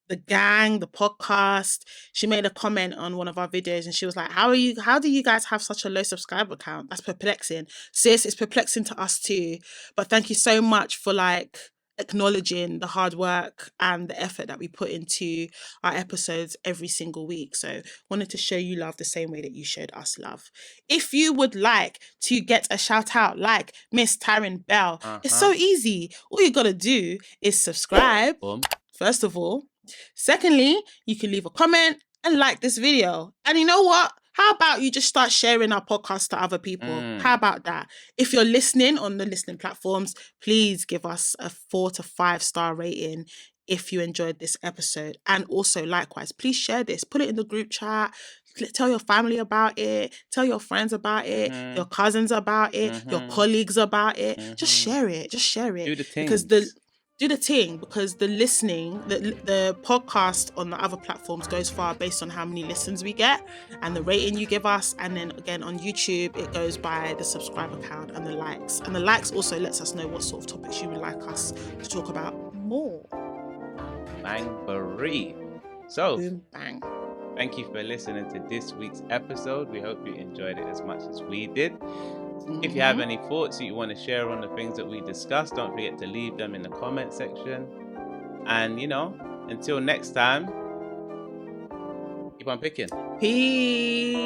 the podcast. She made a comment on one of our videos and she was like, how do you guys have such a low subscriber count? That's perplexing. Sis, it's perplexing to us too. But thank you so much for like acknowledging the hard work and the effort that we put into our episodes every single week. So wanted to show you love the same way that you showed us love. If you would like to get a shout out like Miss Taryn Bell, it's so easy. All you gotta do is subscribe, first of all. Secondly, you can leave a comment and like this video. And you know what? How about you just start sharing our podcast to other people? How about that? If you're listening on the listening platforms, please give us a 4 to 5 star rating if you enjoyed this episode. And also, likewise, please share this. Put it in the group chat. Tell your family about it. Tell your friends about it. Your cousins about it. Your colleagues about it. Just share it. Just share it. Do the thing. Because the listening, the podcast on the other platforms goes far based on how many listens we get and the rating you give us. And then again on YouTube, it goes by the subscriber count and the likes. And the likes also lets us know what sort of topics you would like us to talk about more. Bang-baree. So, Boom, bang. Thank you for listening to this week's episode. We hope you enjoyed it as much as we did. If you have any thoughts that you want to share on the things that we discussed, don't forget to leave them in the comment section. And, until next time, keep on picking. Peace.